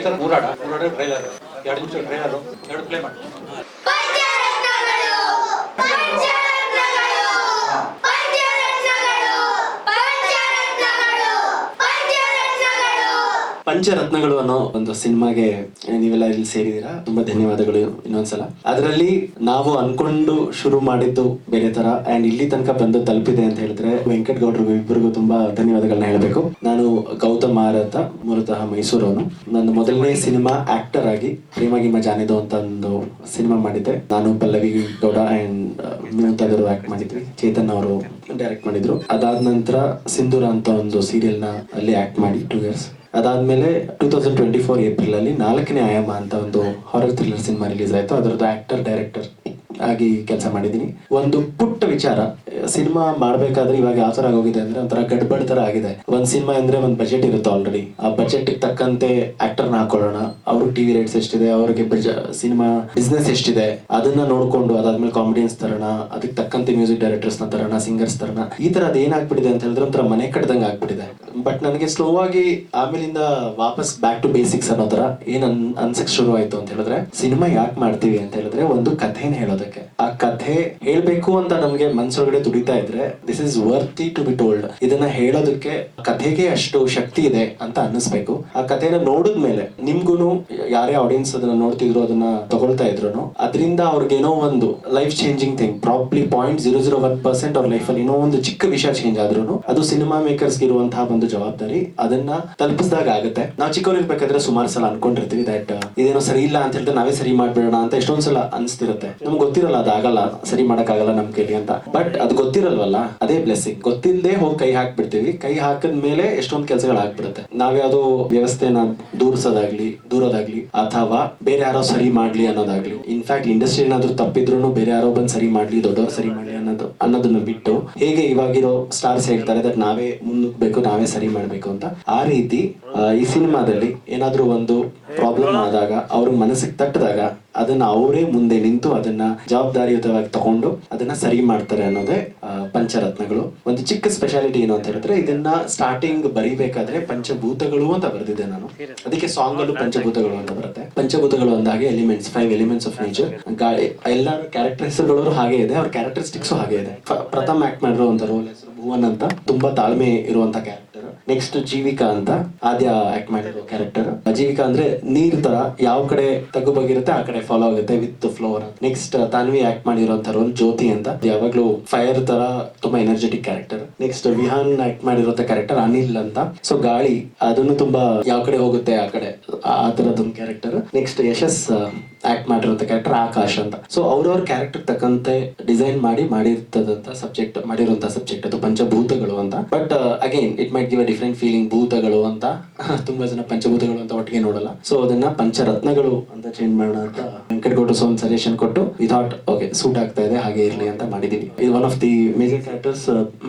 Sir ಮೂರಾಡ trailer 2 ನಿಮಿಷ trailer 2 play ಮಾಡಿ. ಪಂಚರತ್ನಗಳು ಅನ್ನೋ ಒಂದು ಸಿನಿಮಾಗೆ ನೀವೆಲ್ಲ ಇಲ್ಲಿ ಸೇರಿದೀರಾ, ತುಂಬಾ ಧನ್ಯವಾದಗಳು ಇನ್ನೊಂದ್ಸಲ. ಅದರಲ್ಲಿ ನಾವು ಅನ್ಕೊಂಡು ಶುರು ಮಾಡಿದ್ದು ಬೇರೆ ತರ ಅಂಡ್ ಇಲ್ಲಿ ತನಕ ಬಂದು ತಲುಪಿದೆ ಅಂತ ಹೇಳಿದ್ರೆ ವೆಂಕಟ್ ಗೌಡ್ರಿಗೂ ಇಬ್ಬರಿಗೂ ತುಂಬಾ ಧನ್ಯವಾದಗಳನ್ನ ಹೇಳಬೇಕು. ನಾನು ಗೌತಮ್ ಮಾರತ, ಮೂಲತಃ ಮೈಸೂರವನು. ನನ್ನ ಮೊದಲನೇ ಸಿನಿಮಾ ಆಕ್ಟರ್ ಆಗಿ ಪ್ರೇಮ ಗಿಮ ಜಾನಿದು ಅಂತ ಒಂದು ಸಿನಿಮಾ ಮಾಡಿದ್ದೆ. ನಾನು ಪಲ್ಲವಿ ಗೌಡ ಅಂಡ್ ಮುಂತಾದವರು ಆಕ್ಟ್ ಮಾಡಿದ್ವಿ. ಚೇತನ್ ಅವರು ಡೈರೆಕ್ಟ್ ಮಾಡಿದ್ರು. ಅದಾದ ನಂತರ ಸಿಂಧೂರ ಅಂತ ಒಂದು ಸೀರಿಯಲ್ ನ ಅಲ್ಲಿ ಆಕ್ಟ್ ಮಾಡಿ 2 years. ಅದಾದ್ಮೇಲೆ 2024 ಏಪ್ರಿಲ್ ಅಲ್ಲಿ 4ನೇ ಆಯಾಮ ಅಂತ ಒಂದು ಹಾರರ್ ಥ್ರಿಲ್ಲರ್ ಸಿನಿಮಾ ರಿಲೀಸ್ ಆಯ್ತು. ಅದರದ್ದು ಆಕ್ಟರ್ ಡೈರೆಕ್ಟರ್ ಆಗಿ ಕೆಲಸ ಮಾಡಿದೀನಿ. ಒಂದು ಪುಟ್ಟ ವಿಚಾರ, ಸಿನಿಮಾ ಮಾಡ್ಬೇಕಾದ್ರೆ ಇವಾಗ ಯಾವ ತರ ಆಗೋಗಿದೆ ಅಂದ್ರೆ ಒಂಥರ ಗಡ್ಬಡ್ ತರ ಆಗಿದೆ. ಒಂದ್ ಸಿನಿಮಾ ಅಂದ್ರೆ ಒಂದ್ ಬಜೆಟ್ ಇರುತ್ತೆ ಆಲ್ರೆಡಿ. ಆ ಬಜೆಟ್ ತಕ್ಕಂತೆ ಆಕ್ಟರ್ನ ಹಾಕೊಳ್ಳೋಣ, ಅವ್ರಿಗೆ ಟಿವಿ ರೇಟ್ಸ್ ಎಷ್ಟಿದೆ, ಅವ್ರಿಗೆ ಸಿನಿಮಾ ಬಿಸ್ನೆಸ್ ಎಷ್ಟಿದೆ ಅದನ್ನ ನೋಡ್ಕೊಂಡು ಅದಾದ್ಮೇಲೆ ಕಾಮಿಡಿಯನ್ಸ್ ತರೋಣ, ಅದಕ್ಕೆ ತಕ್ಕಂತೆ ಮ್ಯೂಸಿಕ್ ಡೈರೆಕ್ಟರ್ಸ್ ನ ತರೋಣ, ಸಿಂಗರ್ಸ್ ತರೋಣ. ಈ ತರ ಅದ್ ಏನಾಗ್ಬಿಟ್ಟಿದೆ ಅಂತ ಹೇಳಿದ್ರೆ ಒಂಥರ ಮನೆ ಕಟ್ಟದಂಗ ಆಗ್ಬಿಟ್ಟಿದೆ. ಬಟ್ ನನಗೆ ಸ್ಲೋ ಆಗಿ ಆಮೇಲಿಂದ ವಾಪಸ್ ಬ್ಯಾಕ್ ಟು ಬೇಸಿಕ್ಸ್ ಅನ್ನೋ ತರ ಏನ್ ಅನ್ಸಕ್ ಶುರು ಆಯ್ತು ಅಂತ ಹೇಳಿದ್ರೆ, ಸಿನಿಮಾ ಯಾಕೆ ಮಾಡ್ತೀವಿ ಅಂತ ಹೇಳಿದ್ರೆ ಒಂದು ಕಥೆನ ಹೇಳೋದಕ್ಕೆ. ಆ ಕಥೆ ಹೇಳ್ಬೇಕು ಅಂತ ನಮ್ಗೆ ಮನ್ಸೊಳಗಡೆ ತುಡಿತಾ ಇದ್ರೆ this is worthy to be told. ಇದನ್ನ ಹೇಳೋದಕ್ಕೆ ಕಥೆಗೆ ಅಷ್ಟು ಶಕ್ತಿ ಇದೆ ಅಂತ ಅನ್ನಿಸ್ಬೇಕು. ಆ ಕಥೆನ ನೋಡಿದ್ಮೇಲೆ ನಿಮ್ಗುನು ಯಾರೇ ಆಡಿಯನ್ಸ್ ಅದನ್ನ ನೋಡ್ತಿದ್ರು, ಅದನ್ನ ತಗೊಳ್ತಾ ಇದ್ರು, ಅದರಿಂದ ಅವ್ರಿಗೇನೋ ಒಂದು ಲೈಫ್ ಚೇಂಜಿಂಗ್ ಥಿಂಗ್, ಪ್ರಾಬ್ಲಿ 0.001% ಅವ್ರ ಲೈಫ್ ಅಲ್ಲಿ ಏನೋ ಒಂದು ಚಿಕ್ಕ ವಿಷಯ ಚೇಂಜ್ ಆದ್ರೂ ಅದು ಸಿನಿಮಾ ಮೇಕರ್ಸ್ ಇರುವಂತಹ ಒಂದು ಜವಾಬ್ದಾರಿ. ಅದನ್ನ ತಲುಪಿಸಿದಾಗ ಆಗುತ್ತೆ. ನಾವು ಚಿಕ್ಕವರಿರ್ಬೇಕಾದ್ರೆ ಸುಮಾರು ಸಲ ಅನ್ಕೊಂಡಿರ್ತೀವಿ ದಟ್ ಇದೇನೋ ಸರಿ ಇಲ್ಲ ಅಂತ ಹೇಳಿದ್ರೆ ನಾವೇ ಸರಿ ಮಾಡ್ಬಿಡೋಣ ಅಂತ ಎಷ್ಟೊಂದ್ಸಲ ಅನ್ಸ್ತಿರುತ್ತೆ. ನಮ್ಗೆ ಗೊತ್ತಿರಲ್ಲ ಅದಾಗಲ್ಲ, ಸರಿ ಮಾಡಕ್ ಆಗಲ್ಲ ನಮ್ ಕೈಲಿ ಅಂತ. ಬಟ್ ಅದು ಗೊತ್ತಿರಲ್ವಲ್ಲ, ಅದೇ ಬ್ಲೆಸ್ಸಿಂಗ್. ಗೊತ್ತಿಲ್ಲದೆ ಹೋಗಿ ಕೈ ಹಾಕ್ಬಿಡ್ತೀವಿ. ಕೈ ಹಾಕಿದ್ಮೇಲೆ ಎಷ್ಟೊಂದು ಕೆಲಸಗಳು ಆಗ್ಬಿಡುತ್ತೆ. ನಾವ್ಯಾವ್ದೋ ವ್ಯವಸ್ಥೆನ ದೂರೋದಾಗ್ಲಿ ಅಥವಾ ಬೇರೆ ಯಾರೋ ಸರಿ ಮಾಡ್ಲಿ ಅನ್ನೋದಾಗ್ಲಿ. ಇನ್ಫ್ಯಾಕ್ಟ್ ಇಂಡಸ್ಟ್ರಿ ಏನಾದ್ರು ತಪ್ಪಿದ್ರು ಬೇರೆ ಯಾರೋ ಬಂದ್ ಸರಿ ಮಾಡ್ಲಿ, ದೊಡ್ಡವ್ರು ಸರಿ ಮಾಡ್ಲಿ ಅನ್ನೋದನ್ನ ಬಿಟ್ಟು ಹೇಗೆ ಇವಾಗಿರೋ ಸ್ಟಾರ್ಸ್ ಹೇಳ್ತಾರೆ ದಟ್ ನಾವೇ ಮುನ್ನುಗ್ಬೇಕು, ನಾವೇ ಸರಿ ಮಾಡ್ಬೇಕು ಅಂತ, ಆ ರೀತಿ ಈ ಸಿನಿಮಾದಲ್ಲಿ ಏನಾದ್ರೂ ಒಂದು ಪ್ರಾಬ್ಲಮ್ ಆದಾಗ ಅವ್ರ ಮನಸ್ಸಿಗೆ ತಟ್ಟದಾಗ ಅದನ್ನ ಅವರೇ ಮುಂದೆ ನಿಂತು ಅದನ್ನ ಜವಾಬ್ದಾರಿಯುತವಾಗಿ ತಗೊಂಡು ಅದನ್ನ ಸರಿ ಮಾಡ್ತಾರೆ ಅನ್ನೋದೇ ಪಂಚರತ್ನಗಳು. ಒಂದು ಚಿಕ್ಕ ಸ್ಪೆಷಾಲಿಟಿ ಏನು ಅಂತ ಹೇಳಿದ್ರೆ, ಇದನ್ನ ಸ್ಟಾರ್ಟಿಂಗ್ ಬರಿಬೇಕಾದ್ರೆ ಪಂಚಭೂತಗಳು ಅಂತ ಬರೆದಿದ್ದೆ ನಾನು. ಅದಕ್ಕೆ ಸಾಂಗ್ ಅಲ್ಲೂ ಪಂಚಭೂತಗಳು ಅಂತ ಬರುತ್ತೆ. ಪಂಚಭೂತಗಳು ಅಂದಾಗೆ ಎಲಿಮೆಂಟ್ಸ್, 5 ಎಲಿಮೆಂಟ್ಸ್ ಆಫ್ ನೇಚರ್. ಗಾಳಿ, ಎಲ್ಲರ ಕ್ಯಾರೆಕ್ಟರ್ ಹೆಸರುಗಳು ಹಾಗೆ ಇದೆ, ಅವ್ರ ಕ್ಯಾರೆಕ್ಟರಿಸ್ಟಿಕ್ಸ್ ಹಾಗೆ ಇದೆ. ಪ್ರಥಮ್ ಆಕ್ಟ್ ಮಾಡಿರೋ ಅಂತ ರೋಲ್ ಹೆಸರು ಭುವನ್ ಅಂತ, ತುಂಬಾ ತಾಳ್ಮೆ ಇರುವಂತ ಕ್ಯಾರೆಕ್ಟರ್. ನೆಕ್ಸ್ಟ್ ಜೀವಿಕಾ ಅಂತ ಆದ್ಯ ಆಕ್ಟ್ ಮಾಡಿರೋ ಕ್ಯಾರೆಕ್ಟರ್. ಜೀವಿಕಾ ಅಂದ್ರೆ ನೀರ್ ತರ ಯಾವ ಕಡೆ ತಗ್ಗು ಬಗ್ಗಿರುತ್ತೆ ಆ ಕಡೆ ಫಾಲೋ ಆಗುತ್ತೆ with floor. Next Tanvi act ಮಾಡಿರೋಂತ ರೋಲ್ ಜ್ಯೋತಿ ಅಂತ, ಯಾವಾಗ್ಲೂ ಫೈರ್ ತರ ತುಂಬಾ energetic character. Next Vihaan act ಮಾಡಿರೋ ಕ್ಯಾರೆಕ್ಟರ್ ಅನಿಲ್ ಅಂತ, ಸೊ ಗಾಳಿ, ಅದನ್ನು ತುಂಬಾ ಯಾವ ಕಡೆ ಹೋಗುತ್ತೆ ಆ ಕಡೆ, ಆ ತರದೊಂದು ಕ್ಯಾರೆಕ್ಟರ್. ನೆಕ್ಸ್ಟ್ ಯಶಸ್ ಆಕ್ಟ್ ಮಾಡಿರೋ ಕ್ಯಾರೆಕ್ಟರ್ ಆಕಾಶ್ ಅಂತ. ಸೊ ಅವ್ರವ್ರ ಕ್ಯಾರೆಕ್ಟರ್ ತಕ್ಕಂತೆ ಡಿಸೈನ್ ಮಾಡಿರುವಂತ ಸಬ್ಜೆಕ್ಟ್ ಅದು ಪಂಚಭೂತಗಳು ಅಂತ. But again it might give a different feeling. ಭೂತಗಳು ಅಂತ ತುಂಬಾ ಜನ ಪಂಚಭೂತಗಳು ಅಂತ ಒಟ್ಟಿಗೆ ನೋಡಲ್ಲ. ಸೊ ಅದನ್ನ ಪಂಚರತ್ನಗಳು ಅಂತ ಚೇಂಜ್ ಮಾಡೋಣ ಅಂತ ವೆಂಕಟ್ ಗೌಡ್ರು ಒಂದು ಸಜೆಷನ್ ಕೊಟ್ಟು ವಿ ಥಾಟ್ ಓಕೆ ಸೂಟ್ ಆಗ್ತಾ ಇದೆ, ಹಾಗೆ ಇರ್ಲಿ ಅಂತ ಮಾಡಿದೀವಿ. ಇದು one of the major characters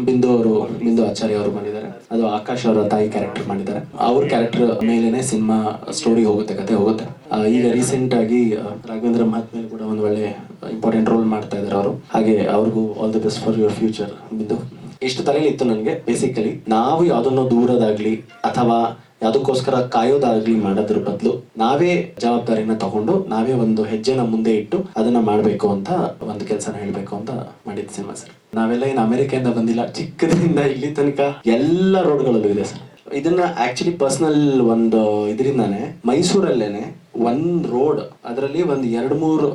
ಬಿಂದು ಆಚಾರ್ಯ ಅವರು ಮಾಡಿದ್ದಾರೆ. ಅದು ಆಕಾಶ್ ಅವರ ತಾಯಿ ಕ್ಯಾರೆಕ್ಟರ್ ಮಾಡಿದ್ದಾರೆ. ಅವ್ರ ಕ್ಯಾರೆಕ್ಟರ್ ಮೇಲೆನೆ ಸಿನಿಮಾ ಸ್ಟೋರಿ ಹೋಗುತ್ತೆ, ಕತೆ ಹೋಗುತ್ತೆ. ಈಗ ರೀಸೆಂಟ್ ಆಗಿ ರಾಘವೇಂದ್ರ ಮಹಾತ್ಮೇಲ್ ಕೂಡ ಒಂದು ಒಳ್ಳೆ ಇಂಪಾರ್ಟೆಂಟ್ ರೋಲ್ ಮಾಡ್ತಾ ಇದ್ದಾರೆ ಅವರು. ಹಾಗೆ ಅವ್ರಿಗೂ all the best for your future. ಬಿಂದು, ಇಷ್ಟು ತಲೆಯಲ್ಲಿ ಇತ್ತು ನನಗೆ. ಬೇಸಿಕಲಿ ನಾವು ಯಾವ್ದನ್ನೋ ದೂರದಾಗ್ಲಿ ಅಥವಾ ಯಾವುದಕ್ಕೋಸ್ಕರ ಕಾಯೋದಾಗ್ಲಿ ಮಾಡೋದ್ರ ಬದಲು ನಾವೇ ಜವಾಬ್ದಾರಿನ ತಗೊಂಡು ನಾವೇ ಒಂದು ಹೆಜ್ಜೆನ ಮುಂದೆ ಇಟ್ಟು ಅದನ್ನ ಮಾಡ್ಬೇಕು ಅಂತ ಒಂದು ಕೆಲಸನ ಹೇಳ್ಬೇಕು ಅಂತ ಮಾಡಿದ ಸಿನಿಮಾ ಸರ್. ನಾವೆಲ್ಲ ಏನು ಅಮೆರಿಕೆಯಿಂದ ಬಂದಿಲ್ಲ, ಚಿಕ್ಕದ್ರಿಂದ ಇಲ್ಲಿ ತನಕ ಎಲ್ಲ ರೋಡ್ಗಳಲ್ಲೂ ಇದೆ ಸರ್. ಇದನ್ನ ಆಕ್ಚುಲಿ ಪರ್ಸನಲ್ ಒಂದು ಇದರಿಂದಾನೆ ಮೈಸೂರಲ್ಲೇನೆ ಒಂದ್ ರೋಡ್, ಅದರಲ್ಲಿ ಒಂದ್ 2-3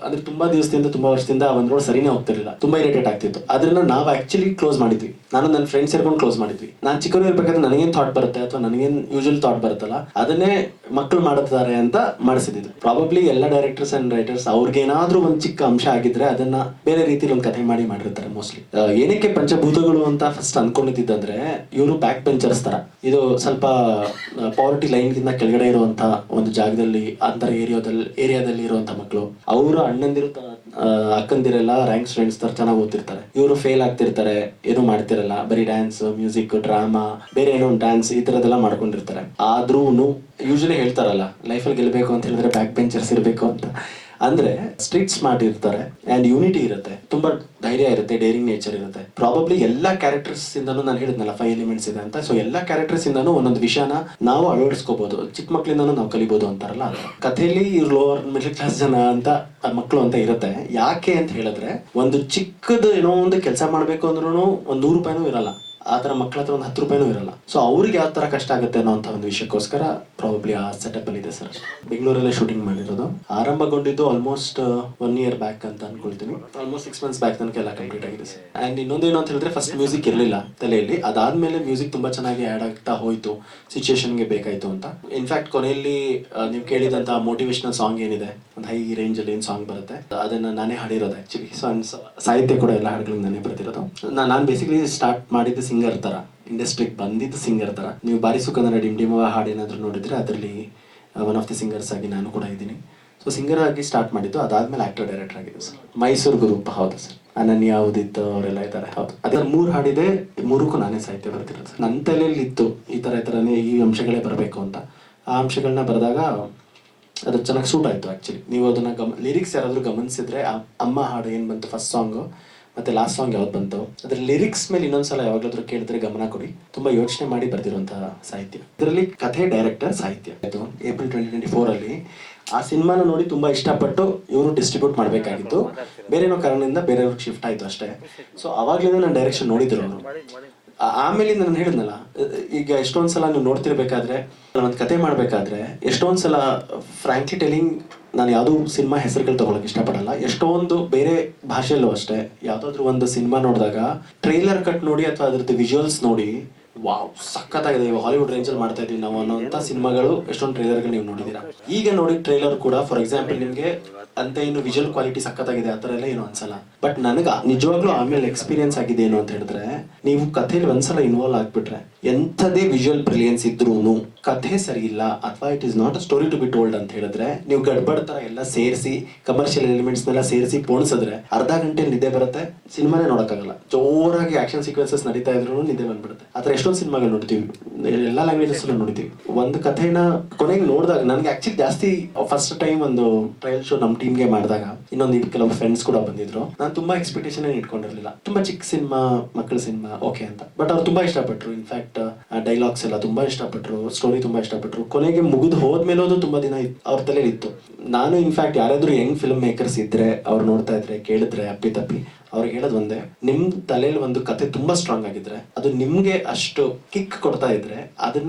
ಅಂದ್ರೆ ತುಂಬಾ ದಿವಸದಿಂದ, ತುಂಬಾ ವರ್ಷದಿಂದ ಒಂದ್ ರೋಡ್ ಸರಿನೇ ಹೋಗ್ತಿರ್ಲಿಲ್ಲ, ತುಂಬಾ ಇರಿಟೇಟ್ ಆಗ್ತಿತ್ತು. ಅದನ್ನ ನಾವು ಆಕ್ಚುಲಿ ಕ್ಲೋಸ್ ಮಾಡಿದ್ವಿ. ನಾನು ನನ್ನ ಫ್ರೆಂಡ್ಸ್ ಸೇರ್ಕೊಂಡು ಕ್ಲೋಸ್ ಮಾಡಿದ್ವಿ. ನಾನು ಚಿಕ್ಕವರು ಇರ್ಬೇಕಾದ್ರೆ ನನಗೇನ್ ಥಾಟ್ ಬರುತ್ತೆ ಅಥವಾ ನನಗೇನ್ ಯೂಶುವಲ್ ಥಾಟ್ ಬರುತ್ತಲ್ಲ ಅದನ್ನೇ ಮಕ್ಕಳು ಮಾಡುತ್ತಾರೆ ಅಂತ ಮಾಡಿಸಿದ್ದು. ಪ್ರಾಬಬ್ಲಿ ಎಲ್ಲ ಡೈರೆಕ್ಟರ್ಸ್ ಅಂಡ್ ರೈಟರ್ಸ್ ಅವ್ರಿಗೇನಾದ್ರೂ ಒಂದ್ ಚಿಕ್ಕ ಅಂಶ ಆಗಿದ್ರೆ ಅದನ್ನ ಬೇರೆ ರೀತಿಲಿ ಒಂದು ಕಥೆ ಮಾಡಿರ್ತಾರೆ ಮೋಸ್ಟ್ಲಿ. ಏನಕ್ಕೆ ಪಂಚಭೂತಗಳು ಅಂತ ಫಸ್ಟ್ ಅನ್ಕೊಂಡಿದ್ದಂದ್ರೆ, ಇವರು ಬ್ಯಾಕ್ ಬೆಂಚರ್ಸ್ ತರ, ಇದು ಸ್ವಲ್ಪ ಪಾವರ್ಟಿ ಲೈನ್ ಗಿಂತ ಕೆಳಗಡೆ ಇರುವಂತ ಒಂದು ಜಾಗದಲ್ಲಿ, ಅಂತರ ಏರಿಯಾದಲ್ಲಿ ಇರುವಂತ ಮಕ್ಕಳು, ಅವರ ಅಣ್ಣಂದಿರು ಅಕ್ಕಂದಿರೆಲ್ಲ ರ್ಯಾಂಕ್ ಸ್ಟೂಡೆಂಟ್ಸ್ ತರ ಚೆನ್ನಾಗಿ ಓದ್ತಿರ್ತಾರೆ. ಇವರು ಫೇಲ್ ಆಗ್ತಿರ್ತಾರೆ, ಏನೂ ಮಾಡ್ತಿರಲ್ಲ, ಬರೀ ಡ್ಯಾನ್ಸ್, ಮ್ಯೂಸಿಕ್, ಡ್ರಾಮಾ, ಬೇರೆ ಏನೋ ಡ್ಯಾನ್ಸ್ ಈ ತರದೆಲ್ಲ ಮಾಡ್ಕೊಂಡಿರ್ತಾರೆ. ಆದ್ರೂ ಯೂಶಲಿ ಹೇಳ್ತಾರಲ್ಲ ಲೈಫಲ್ಲಿ ಗೆಲ್ಲಬೇಕು ಅಂತ ಹೇಳಿದ್ರೆ ಬ್ಯಾಕ್ ಬೆಂಚರ್ಸ್ ಇರಬೇಕು ಅಂತ. ಅಂದ್ರೆ ಸ್ಟ್ರೀಟ್ ಸ್ಮಾರ್ಟ್ ಇರ್ತಾರೆ ಅಂಡ್ ಯೂನಿಟಿ ಇರುತ್ತೆ, ತುಂಬಾ ಧೈರ್ಯ ಇರುತ್ತೆ, ಡೇರಿಂಗ್ ನೇಚರ್ ಇರುತ್ತೆ. ಪ್ರಾಬಬ್ಲಿ ಎಲ್ಲಾ ಕ್ಯಾರೆಕ್ಟರ್ಸ್ ಇಂದನೂ ನಾನು ಹೇಳಿದ್ನಲ್ಲ 5 ಎಲಿಮೆಂಟ್ಸ್ ಇದೆ ಅಂತ, ಸೊ ಎಲ್ಲಾ ಕ್ಯಾರೆಕ್ಟರ್ಸ್ ಇಂದನೂ ಒಂದೊಂದು ವಿಷಯನ ನಾವು ಅಳವಡಿಸ್ಕೋಬಹುದು, ಚಿಕ್ಕ ಮಕ್ಳಿಂದನೂ ನಾವು ಕಲಿಬಹುದು ಅಂತಾರಲ್ಲ. ಕಥೆಯಲ್ಲಿ ಇವ್ರು ಲೋವರ್ ಮಿಡಲ್ ಕ್ಲಾಸ್ ಜನ ಅಂತ ಮಕ್ಕಳು ಅಂತ ಇರುತ್ತೆ. ಯಾಕೆ ಅಂತ ಹೇಳಿದ್ರೆ ಒಂದು ಚಿಕ್ಕದು ಏನೋ ಒಂದು ಕೆಲಸ ಮಾಡ್ಬೇಕು ಅಂದ್ರೂ ಒಂದು 100 ರೂಪಾಯಿನೂ ಇರಲ್ಲ, ಆ ತರ ಮಕ್ಳ ಹತ್ರ ಒಂದು 10 ರೂಪಾಯಿನೂ ಇರಲ್ಲ. ಸೊ ಅವ್ರಿಗೆ ಯಾವ ತರ ಕಷ್ಟ ಆಗುತ್ತೆ ಅನ್ನೋ ಅಂತ ಒಂದು ವಿಷಯಕ್ಕೋಸ್ಕರ ಪ್ರಾಬಬ್ಲಿ ಆ ಸೆಟಪ್ ಅಲ್ಲಿ ಇದೆ ಸರ್. ಬೆಂಗಳೂರಲ್ಲೇ ಶೂಟಿಂಗ್ ಮಾಡಿರೋದು, ಆರಂಭಗೊಂಡಿದ್ದು ಆಲ್ಮೋಸ್ಟ್ 1 year ಬ್ಯಾಕ್ ಅಂತ ಅನ್ಕೊಳ್ತೀನಿ. ಆಲ್ಮೋಸ್ಟ್ 6 months ಬ್ಯಾಕ್ ತನಕ ಎಲ್ಲ ಕಂಪ್ಲೀಟ್ ಆಗಿದೆ ಸರ್. ಅಂಡ್ ಇನ್ನೊಂದೇನು ಅಂತ ಹೇಳಿದ್ರೆ ಫಸ್ಟ್ ಮ್ಯೂಸಿಕ್ ಇರಲಿಲ್ಲ ತಲೆಯಲ್ಲಿ, ಅದಾದ್ಮೇಲೆ ಮ್ಯೂಸಿಕ್ ತುಂಬಾ ಚೆನ್ನಾಗಿ ಆಡ್ ಆಗ್ತಾ ಹೋಯ್ತು, ಸಿಚುಯೇಷನ್ಗೆ ಬೇಕಾಯ್ತು ಅಂತ. ಇನ್ಫ್ಯಾಕ್ಟ್ ಕೊನೆಯಲ್ಲಿ ನೀವು ಕೇಳಿದಂತ ಮೋಟಿವೇಶನಲ್ ಸಾಂಗ್ ಏನಿದೆ, ಒಂದು ಹೈ ರೇಂಜ್ ಅಲ್ಲಿ ಏನ್ ಸಾಂಗ್ ಬರುತ್ತೆ, ಅದನ್ನ ನಾನೇ ಹಾಡಿರೋದು ಆಕ್ಚುಲಿ. ಸಾಹಿತ್ಯ ಕೂಡ ಎಲ್ಲ ಹಾಡುಗಳನ್ನ ನಾನೇ ಬರ್ತಿರೋದು. ನಾನು ಬೇಸಿಕಲಿ ಸ್ಟಾರ್ಟ್ ಮಾಡಿದ್ದು ಸಿಂಗರ್ ತರ, ಇಂಡಸ್ಟ್ರಿಗೆ ಬಂದಿದ್ದು ಸಿಂಗರ್ ತರ. ನೀವು ಬಾರಿಸು ಕನ್ನಡ ಡಿಮ್ ಡಿಮವ ಹಾಡು ಏನಾದ್ರು ನೋಡಿದ್ರೆ ಅದರಲ್ಲಿ ಒನ್ ಆಫ್ ದಿ ಸಿಂಗರ್ಸ್ ಆಗಿ ನಾನು ಕೂಡ ಇದ್ದೀನಿ. ಸೊ ಸಿಂಗರ್ ಆಗಿ ಸ್ಟಾರ್ಟ್ ಮಾಡಿದ್ದು, ಅದಾದ್ಮೇಲೆ ಆಕ್ಟರ್ ಡೈರೆಕ್ಟರ್ ಆಗಿದೆ ಸರ್. ಮೈಸೂರು ಗ್ರೂಪ್, ಹೌದು ಸರ್. ಅನನ್ಯ, ಉದಿತ್ ಅವರೆಲ್ಲ ಇದ್ದಾರೆ, ಹೌದು. ಅದ್ರ 3 ಹಾಡಿದೆ, 3ಕ್ಕೂ ನಾನೇ ಸಾಹಿತ್ಯ ಬರ್ತಿರೋದು ಸರ್. ನನ್ನ ತಲೆಯಲ್ಲಿ ಇತ್ತು ಈ ಥರನೇ ಈ ಅಂಶಗಳೇ ಬರಬೇಕು ಅಂತ. ಆ ಅಂಶಗಳನ್ನ ಬರೆದಾಗ ಅದು ಚೆನ್ನಾಗಿ ಸೂಟ್ ಆಯ್ತು ಆಕ್ಚುಲಿ. ನೀವು ಅದನ್ನ ಲಿರಿಕ್ಸ್ ಯಾರಾದ್ರೂ ಗಮನಿಸಿದ್ರೆ, ಅಮ್ಮ ಹಾಡು ಏನ್ ಬಂತು ಫಸ್ಟ್ ಸಾಂಗು ಮತ್ತೆ ಲಾಸ್ಟ್ ಸಾಂಗ್ ಯಾವ್ದು ಬಂತು, ಅದ್ರ ಲಿರಿಕ್ಸ್ ಮೇಲೆ ಇನ್ನೊಂದ್ಸಲ ಯಾವಾಗ್ಲಾದ್ರೂ ಕೇಳಿದ್ರೆ ಗಮನ ಕೊಡಿ. ತುಂಬಾ ಯೋಚನೆ ಮಾಡಿ ಬರ್ದಿರುವಂತಹ ಸಾಹಿತ್ಯ. ಇದರಲ್ಲಿ ಕಥೆ, ಡೈರೆಕ್ಟರ್, ಸಾಹಿತ್ಯ. ಇದು ಏಪ್ರಿಲ್ 2024 ಅಲ್ಲಿ ಆ ಸಿನಿಮಾನ ನೋಡಿ ತುಂಬಾ ಇಷ್ಟಪಟ್ಟು ಇವರು ಡಿಸ್ಟ್ರಿಬ್ಯೂಟ್ ಮಾಡಬೇಕಾಗಿತ್ತು, ಬೇರೆ ಏನೋ ಕಾರಣದಿಂದ ಬೇರೆಯವ್ರಿಗೆ ಶಿಫ್ಟ್ ಆಯ್ತು ಅಷ್ಟೇ. ಸೊ ಅವಾಗ್ಲಿಂದ ನಾನು ಡೈರೆಕ್ಷನ್ ನೋಡಿದ್ರು ಅವರು. ಆಮೇಲೆ ನಾನು ಹೇಳಿದ್ನಲ್ಲ, ಈಗ ಎಷ್ಟೊಂದ್ಸಲ ನೀವು ನೋಡ್ತಿರ್ಬೇಕಾದ್ರೆ, ಒಂದು ಕತೆ ಮಾಡ್ಬೇಕಾದ್ರೆ ಎಷ್ಟೊಂದ್ಸಲ ಫ್ರಾಂಕ್ಲಿ ಟೆಲಿಂಗ್ ನಾನು ಯಾವುದೋ ಸಿನಿಮಾ ಹೆಸರುಗಳು ತಗೊಳಕ್ ಇಷ್ಟಪಡಲ್ಲ. ಎಷ್ಟೊಂದು ಬೇರೆ ಭಾಷೆಯಲ್ಲೂ ಅಷ್ಟೇ, ಯಾವ್ದಾದ್ರು ಒಂದು ಸಿನಿಮಾ ನೋಡಿದಾಗ ಟ್ರೈಲರ್ ಕಟ್ ನೋಡಿ ಅಥವಾ ಅದ್ರದ್ದು ವಿಜುವಲ್ಸ್ ನೋಡಿ, ವಾವ್ ಸಖತ್ತಾಗಿದೆ, ಹಾಲಿವುಡ್ ರೇಂಜ್ ಅಲ್ಲಿ ಮಾಡ್ತಾ ಇದೀವಿ ನಾವು ಅನ್ನೋಂಥ ಸಿನಿಮಾಗಳು ಎಷ್ಟೊಂದು ಟ್ರೈಲರ್ಗಳು ನೀವು ನೋಡಿದೀರಾ. ಈಗ ನೋಡಿ ಟ್ರೈಲರ್ ಕೂಡ ಫಾರ್ ಎಕ್ಸಾಂಪಲ್ ನಿಮ್ಗೆ ಅಂತ ಏನು ವಿಜುವಲ್ ಕ್ವಾಲಿಟಿ ಸಖತ್ತಾಗಿದೆ ಆ ಥರ ಎಲ್ಲ ಏನು ಅನ್ಸಲ್ಲ. ಬಟ್ ನನಗೆ ನಿಜವಾಗ್ಲೂ ಆಮೇಲೆ ಎಕ್ಸ್ಪೀರಿಯನ್ಸ್ ಆಗಿದೆ ಏನು ಅಂತ ಹೇಳಿದ್ರೆ, ನೀವು ಕಥೆಯಲ್ಲಿ ಒಂದ್ಸಲ ಇನ್ವಾಲ್ವ್ ಆಗ್ಬಿಟ್ರೆ ಎಂಥದೇ ವಿಜುವಲ್ ಬ್ರಿಲಿಯನ್ಸ್ ಇದ್ರೂ ಕಥೆ ಸರಿ ಇಲ್ಲ ಅಥವಾ it is not a story to be told ಅಂತ ಹೇಳಿದ್ರೆ, ನೀವು ಗಡ್ಬಡ್ ತರ ಎಲ್ಲ ಸೇರಿಸಿ ಕಮರ್ಷಿಯಲ್ ಎಲಿಮೆಂಟ್ಸ್ನೆಲ್ಲ ಸೇರಿಸಿ ಪೋಣಿಸಿದ್ರೆ ಅರ್ಧ ಗಂಟೆ ನಿದ್ದೆ ಬರುತ್ತೆ, ಸಿನಿಮಾನೇ ನೋಡೋಕ್ಕಾಗಲ್ಲ. ಜೋರಾಗಿ ಆಕ್ಷನ್ ಸೀಕ್ವೆನ್ಸಸ್ ನಡೀತಾ ಇದ್ರು ನಿದ್ದೆ ಬಂದ್ಬಿಡುತ್ತೆ. ಆ ಥರ ಎಷ್ಟೊಂದು ಸಿನಿಮಾಗಳು ನೋಡ್ತೀವಿ, ಎಲ್ಲ ಲ್ಯಾಂಗ್ವೇಜಸ್ ನೋಡ್ತೀವಿ. ಒಂದು ಕಥೆನ ಕೊನೆಗೆ ನೋಡಿದಾಗ ನನಗೆ ಆಕ್ಚುಲಿ ಜಾಸ್ತಿ ಫಸ್ಟ್ ಟೈಮ್ ಒಂದು ಟ್ರಯಲ್ ಶೋ ನಮ್ಮ ಟೀಮ್ಗೆ ಮಾಡಿದಾಗ ಇನ್ನೊಂದು ಕೆಲವು ಫ್ರೆಂಡ್ಸ್ ಕೂಡ ಬಂದಿದ್ರು. ನಾನು ತುಂಬಾ ಎಕ್ಸ್ಪೆಕ್ಟೇಷನ್ ಇಟ್ಕೊಂಡಿರ್ಲಿಲ್ಲ, ತುಂಬಾ ಚಿಕ್ಕ ಸಿನಿಮಾ, ಮಕ್ಕಳ ಸಿನಿಮಾ ಓಕೆ ಅಂತ. ಬಟ್ ಅವ್ರು ತುಂಬಾ ಇಷ್ಟಪಟ್ರು. ಇನ್ಫ್ಯಾಕ್ಟ್ ಡೈಲಾಗ್ಸ್ ಎಲ್ಲ ತುಂಬಾ ಇಷ್ಟಪಟ್ರು, ಸ್ಟೋರಿ ತುಂಬಾ ಇಷ್ಟಪಟ್ರು. ಕೊನೆಗೆ ಮುಗಿದು ಹೋದ್ಮೇಲೆ ಅದು ತುಂಬಾ ದಿನ ಅವ್ರ ತಲೆಯಲ್ಲಿ ಇತ್ತು. ನಾನು ಇನ್ಫ್ಯಾಕ್ಟ್ ಯಾರಾದ್ರೂ ಯಂಗ್ ಫಿಲ್ಮ್ ಮೇಕರ್ಸ್ ಇದ್ರೆ, ಅವ್ರು ನೋಡ್ತಾ ಇದ್ರೆ, ಕೇಳಿದ್ರೆ ಅಪ್ಪಿ ತಪ್ಪಿ ಅವ್ರಿಗೆ ಹೇಳೋದು ಒಂದೇ, ನಿಮ್ ತಲೆಯಲ್ಲಿ ಒಂದು ಕತೆ ತುಂಬಾ ಸ್ಟ್ರಾಂಗ್ ಆಗಿದ್ರೆ, ಅದು ನಿಮ್ಗೆ ಅಷ್ಟು ಕಿಕ್ ಕೊಡ್ತಾ ಇದ್ರೆ,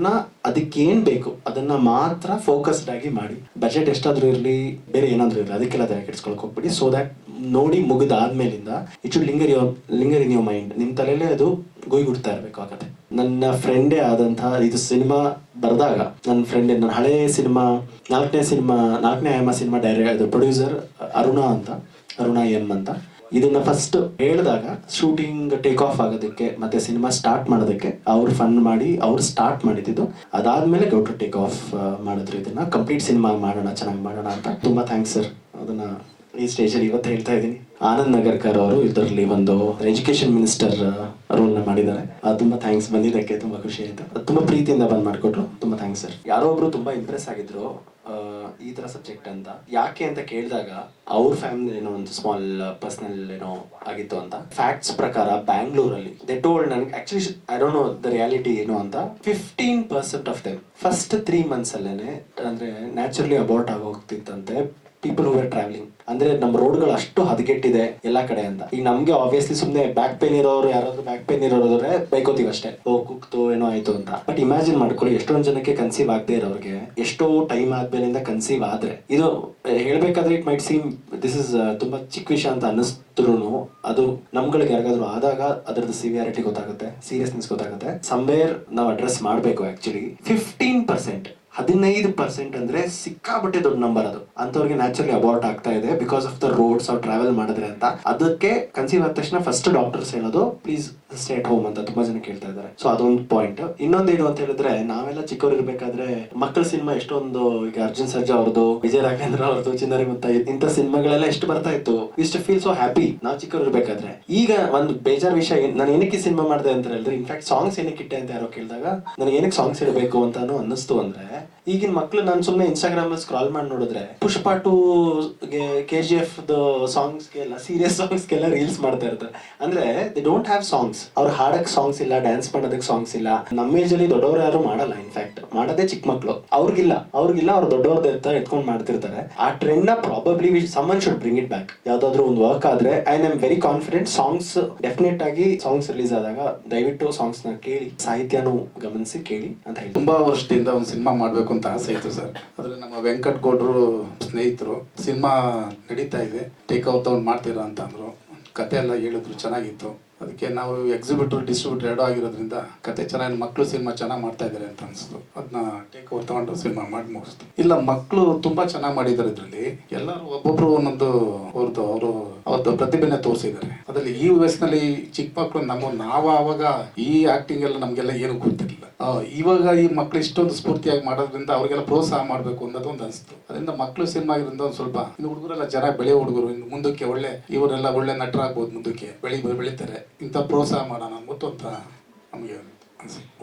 ಅದಕ್ಕೇನ್ ಬೇಕು ಅದನ್ನ ಮಾತ್ರ ಫೋಕಸ್ಡ್ ಆಗಿ ಮಾಡಿ. ಬಜೆಟ್ ಎಷ್ಟಾದ್ರೂ ಇರಲಿ, ಬೇರೆ ಏನಾದ್ರೂ ಇರಲಿ, ಅದಕ್ಕೆಲ್ಲ ತಲೆ ಕೆಡಿಸ್ಕೊಳಕ್ ಹೋಗ್ಬಿಡಿ. ಸೊ ದಟ್ ನೋಡಿ ಮುಗಿದಾದ್ಮೇಲಿಂದ it should linger in your mind. ನಿಮ್ ತಲೆಯಲ್ಲೇ ಅದು ಗುಯ್ಗುಡ್ತಾ ಇರ್ಬೇಕು ಆ ಕತೆ. ನನ್ನ ಫ್ರೆಂಡೇ ಆದಂತಹ ಇದು ಸಿನಿಮಾ ಬರೆದಾಗ, ನನ್ನ ಫ್ರೆಂಡ್, ನನ್ನ ಹಳೆ ಸಿನಿಮಾ 4ನೇ ಆಯಾಮ ಸಿನಿಮಾ ಪ್ರೊಡ್ಯೂಸರ್ ಅರುಣಾ ಎಂ ಅಂತ, ಇದನ್ನ ಫಸ್ಟ್ ಹೇಳಿದಾಗ ಶೂಟಿಂಗ್ ಟೇಕ್ ಆಫ್ ಆಗೋದಕ್ಕೆ ಮತ್ತೆ ಸಿನಿಮಾ ಸ್ಟಾರ್ಟ್ ಮಾಡೋದಕ್ಕೆ ಅವ್ರು ಫಂಡ್ ಮಾಡಿ ಅವ್ರು ಸ್ಟಾರ್ಟ್ ಮಾಡಿದ್ದು. ಅದಾದ್ಮೇಲೆ ಗೌಡ್ರು ಟೇಕ್ ಆಫ್ ಮಾಡಿದ್ರು. ಇದನ್ನ ಕಂಪ್ಲೀಟ್ ಸಿನಿಮಾ ಮಾಡೋಣ, ಚೆನ್ನಾಗಿ ಮಾಡೋಣ ಅಂತ. ತುಂಬಾ ಥ್ಯಾಂಕ್ಸ್ ಸರ್. ಅದನ್ನ ಈ ಸ್ಟೇಜಲ್ಲಿ ಇವತ್ತು ಹೇಳ್ತಾ ಇದ್ದೀನಿ. ಆನಂದ್ ನಗರ್ಕರ್ ಅವರು ಇದರಲ್ಲಿ ಒಂದು ಎಜುಕೇಶನ್ ಮಿನಿಸ್ಟರ್ ರೋಲ್ ನ ಮಾಡಿದ್ದಾರೆ. ತುಂಬಾ ಥ್ಯಾಂಕ್ಸ್, ಬಂದಿದ್ದಕ್ಕೆ ತುಂಬಾ ಖುಷಿ ಆಯ್ತು. ತುಂಬಾ ಪ್ರೀತಿಯಿಂದ ಬಂದ್ ಮಾಡ್ಕೊಟ್ರು, ತುಂಬಾ ಥ್ಯಾಂಕ್ಸ್ ಸರ್. ಯಾರೋ ಒಬ್ರು ತುಂಬಾ ಇಂಪ್ರೆಸ್ ಆಗಿದ್ರು ಈ ತರ ಸಬ್ಜೆಕ್ಟ್ ಅಂತ. ಯಾಕೆ ಅಂತ ಕೇಳಿದಾಗ ಅವ್ರ ಫ್ಯಾಮಿಲಿ ಏನೋ ಒಂದು ಸ್ಮಾಲ್ ಪರ್ಸನಲ್ ಏನೋ ಆಗಿತ್ತು ಅಂತ. ಫ್ಯಾಕ್ಟ್ಸ್ ಪ್ರಕಾರ ಬ್ಯಾಂಗ್ಳೂರಲ್ಲಿ ದೇ ಟೋಲ್ಡ್ ನನಗೆ, actually I don't know the reality ಏನು ಅಂತ, 15% ಆಫ್ ದೆಮ್ ಫಸ್ಟ್ 3 months ಅಲ್ಲೇನೆ ಅಂದ್ರೆ ನ್ಯಾಚುರಲಿ ಅಬಾರ್ಟ್ ಆಗೋಗ್ತಿತ್ತಂತೆ. ಪೀಪಲ್ ಹೂ ಆರ್ ಟ್ರಾವೆಲಿಂಗ್ ಅಂದ್ರೆ ನಮ್ಮ ರೋಡ್ಗಳು ಅಷ್ಟು ಹದಗೆಟ್ಟಿದೆ ಎಲ್ಲಾ ಕಡೆ ಅಂತ. ಈಗ ನಮ್ಗೆ ಆಬ್ವಿಯಸ್ಲಿ ಸುಮ್ನೆ ಬ್ಯಾಕ್ ಪೇನ್ ಇರೋರು, ಯಾರಾದ್ರೂ ಬ್ಯಾಕ್ ಪೇನ್ ಇರೋದ್ರೆ ಬೈಕೋತೀವಿ ಅಷ್ಟೇ, ಕುಕ್ತು ಏನೋ ಆಯ್ತು ಅಂತ. ಬಟ್ ಇಮ್ಯಾಜಿನ್ ಮಾಡ್ಕೊಳ್ಳಿ, ಎಷ್ಟೊಂದು ಜನಕ್ಕೆ ಕನ್ಸೀವ್ ಆಗದೆ ಇರೋರಿಗೆ ಎಷ್ಟೋ ಟೈಮ್ ಆದ್ಮೇಲಿಂದ ಕನ್ಸೀವ್ ಆದ್ರೆ, ಇದು ಹೇಳ್ಬೇಕಾದ್ರೆ it might seem this is ತುಂಬಾ ಚಿಕ್ಕ ವಿಷಯ ಅಂತ ಅನ್ನಿಸ್ತ್ರು, ಅದು ನಮ್ಗಳಿಗೆ ಯಾರಿಗಾದ್ರೂ ಆದಾಗ ಅದರದ್ದು ಸಿವಿಯಾರಿಟಿ ಗೊತ್ತಾಗುತ್ತೆ, ಸೀರಿಯಸ್ನೆಸ್ ಗೊತ್ತಾಗುತ್ತೆ. ಸಮ್ವೇರ್ ನಾವು ಅಡ್ರೆಸ್ ಮಾಡ್ಬೇಕು. ಆಕ್ಚುಲಿ 15% ಅಂದ್ರೆ ಸಿಕ್ಕಾಬಟ್ಟೆ ದೊಡ್ಡ ನಂಬರ್. ಅದು ಅಂತವ್ರಿಗೆ ನ್ಯಾಚುರಲಿ ಅಬಾರ್ಟ್ ಆಗ್ತಾ ಇದೆ ಬಿಕಾಸ್ ಆಫ್ ದ ರೋಡ್ಸ್ ಅವ್ರು ಟ್ರಾವೆಲ್ ಮಾಡಿದ್ರೆ ಅಂತ. ಅದಕ್ಕೆ ಕನ್ಸೀವ್ ಆದ ತಕ್ಷಣ ಫಸ್ಟ್ ಡಾಕ್ಟರ್ಸ್ ಹೇಳೋದು ಪ್ಲೀಸ್ ಸ್ಟೇ ಅಟ್ ಹೋಮ್ ಅಂತ ತುಂಬಾ ಜನ ಕೇಳ್ತಾ ಇದ್ದಾರೆ. ಸೊ ಅದೊಂದು ಪಾಯಿಂಟ್. ಇನ್ನೊಂದೇನು ಅಂತ ಹೇಳಿದ್ರೆ, ನಾವೆಲ್ಲ ಚಿಕ್ಕವ್ರು ಇರ್ಬೇಕಾದ್ರೆ ಮಕ್ಕಳ ಸಿನಿಮಾ ಎಷ್ಟೊಂದು, ಈಗ ಅರ್ಜುನ್ ಸರ್ಜಾ ಅವ್ರದ್ದು, ವಿಜಯ ರಾಘವೇಂದ್ರ ಅವ್ರದ್ದು, ಚಿನ್ನರಿ ಮುತ್ತ, ಇಂಥ ಸಿನಿಮಾಗಳೆಲ್ಲ ಎಷ್ಟು ಬರ್ತಾ ಇತ್ತು. ಇಷ್ಟು ಫೀಲ್ ಸೋ ಹ್ಯಾಪಿ ನಾವು ಚಿಕ್ಕವ್ರು ಇರ್ಬೇಕಾದ್ರೆ. ಈಗ ಒಂದು ಬೇಜಾರ್ ವಿಷಯ, ನಾನು ಏನಕ್ಕೆ ಸಿನಿಮಾ ಮಾಡಿದೆ ಅಂತ ಹೇಳಿದ್ರೆ, ಇನ್ಫ್ಯಾಕ್ಟ್ ಸಾಂಗ್ಸ್ ಏನಕ್ಕೆ ಇಟ್ಟೆ ಅಂತ ಯಾರೋ ಕೇಳಿದಾಗ ನನಗೆ ಏನಕ್ಕೆ ಸಾಂಗ್ಸ್ ಇಡಬೇಕು ಅಂತಾನು ಅನ್ನಿಸ್ತು. ಅಂದ್ರೆ ಈಗಿನ ಮಕ್ಳು ನಾನು ಸುಮ್ಮನೆ ಇನ್ಸ್ಟಾಗ್ರಾಮ್ ಸ್ಕ್ರಾಲ್ ಮಾಡಿ ನೋಡಿದ್ರೆ ಪುಷ್ಪ 2 KGF ಸಾಂಗ್ಸ್ಗೆಲ್ಲ ಸೀರಿಯಸ್ ಸಾಂಗ್ಸ್ಗೆಲ್ಲ ರೀಲ್ಸ್ ಮಾಡ್ತಾ ಇರ್ತಾರೆ. ಅಂದ್ರೆ ದೇ ಡೋಂಟ್ ಹ್ಯಾವ್ ಸಾಂಗ್ಸ್. ಅವ್ರು ಹಾಡಕ್ ಸಾಂಗ್ಸ್ ಇಲ್ಲ, ಡ್ಯಾನ್ಸ್ ಮಾಡೋದಕ್ಕೆ ಸಾಂಗ್ಸ್ ಇಲ್ಲ. ನಮ್ಮ ಏಜ್ ಅಲ್ಲಿ ದೊಡ್ಡವರು ಯಾರು ಮಾಡಲ್ಲ, ಇನ್ಫ್ಯಾಕ್ಟ್ ಮಾಡೋದೇ ಚಿಕ್ಕ ಮಕ್ಳು. ಅವ್ರಿಗಿಲ್ಲ ಅವ್ರು ದೊಡ್ಡವ್ರದ್ದು ಎತ್ಕೊಂಡು ಮಾಡ್ತಿರ್ತಾರೆ. ಆ ಟ್ರೆಂಡ್ ನ probably someone should bring it back. ಯಾವ್ದಾದ್ರು ಒಂದು ವರ್ಕ್ ಆದ್ರೆ I am very confident songs definite ಆಗಿ ಸಾಂಗ್ಸ್ ರಿಲೀಸ್ ಆದಾಗ ದಯವಿಟ್ಟು ಸಾಂಗ್ಸ್ ನ ಕೇಳಿ, ಸಾಹಿತ್ಯನೂ ಗಮನಿಸಿ ಕೇಳಿ ಅಂತ ಹೇಳಿ. ತುಂಬಾ ವರ್ಷದಿಂದ ಒಂದು ಸಿನಿಮಾ ಮಾಡ್ಬೇಕು ಅಂತ ಆಸೆ ಇತ್ತು ಸರ್. ಆದ್ರೆ ನಮ್ಮ ವೆಂಕಟ್ ಗೌಡ್ರು ಸ್ನೇಹಿತರು ಸಿನಿಮಾ ನಡೀತಾ ಇದೆ, ಟೇಕ್ ಔಟ್ ತಗೊಂಡು ಮಾಡ್ತೀರಾ ಅಂತ ಅಂದ್ರು. ಕತೆ ಎಲ್ಲ ಹೇಳಿದ್ರು, ಚೆನ್ನಾಗಿತ್ತು. ಅದಕ್ಕೆ ನಾವು ಎಕ್ಸಿಬಿಟರ್ ಡಿಸ್ಟ್ರಿಬ್ಯೂಟರ್ ಎರಡೂ ಆಗಿರೋದ್ರಿಂದ ಕತೆ ಚೆನ್ನಾಗಿ, ಮಕ್ಕಳು ಸಿನಿಮಾ ಚೆನ್ನಾಗಿ ಮಾಡ್ತಾ ಇದ್ದಾರೆ ಅಂತ ಅನಿಸ್ತು. ಅದನ್ನ ಟೇಕ್ ಓವರ್ ತಗೊಂಡು ಸಿನಿಮಾ ಮಾಡಿ ಮುಗಿಸ್ತು. ಇಲ್ಲ, ಮಕ್ಕಳು ತುಂಬಾ ಚೆನ್ನಾಗಿ ಮಾಡಿದ್ದಾರೆ. ಇದರಲ್ಲಿ ಎಲ್ಲರೂ ಒಬ್ಬೊಬ್ರು ಒಂದೊಂದು ಅವ್ರದ್ದು ಪ್ರತಿಭೆನ ತೋರಿಸಿದ್ದಾರೆ. ಅದರಲ್ಲಿ ಈ ವಯಸ್ಸಿನಲ್ಲಿ ಚಿಕ್ಕ ಮಕ್ಕಳು ನಾವು ಆವಾಗ ಈ ಆಕ್ಟಿಂಗ್ ಎಲ್ಲ ನಮ್ಗೆಲ್ಲ ಏನು ಗೊತ್ತಿರಲಿಲ್ಲ. ಇವಾಗ ಈ ಮಕ್ಳು ಇಷ್ಟೊಂದು ಸ್ಫೂರ್ತಿಯಾಗಿ ಮಾಡೋದ್ರಿಂದ ಅವ್ರಿಗೆಲ್ಲ ಪ್ರೋತ್ಸಾಹ ಮಾಡಬೇಕು ಅನ್ನೋದು ಒಂದು ಅನಿಸ್ತು. ಅದರಿಂದ ಮಕ್ಕಳು ಸಿನಿಮಾ ಆಗಿರೋದ್ರಿಂದ ಒಂದು ಸ್ವಲ್ಪ ಇನ್ನು ಹುಡುಗರೆಲ್ಲ ಜನ ಬೆಳೆಯೋ ಹುಡುಗರು, ಇನ್ನು ಮುಂದಕ್ಕೆ ಇವರೆಲ್ಲ ಒಳ್ಳೆ ನಟರಾಗ್ಬೋದು, ಮುಂದಕ್ಕೆ ಬೆಳೀತಾರೆ. ಇಂಥ ಪ್ರೋತ್ಸಾಹ ಮಾಡೋಣ ಅಂದ್ಬಿಟ್ಟು ಅಂತ ನಮಗೆ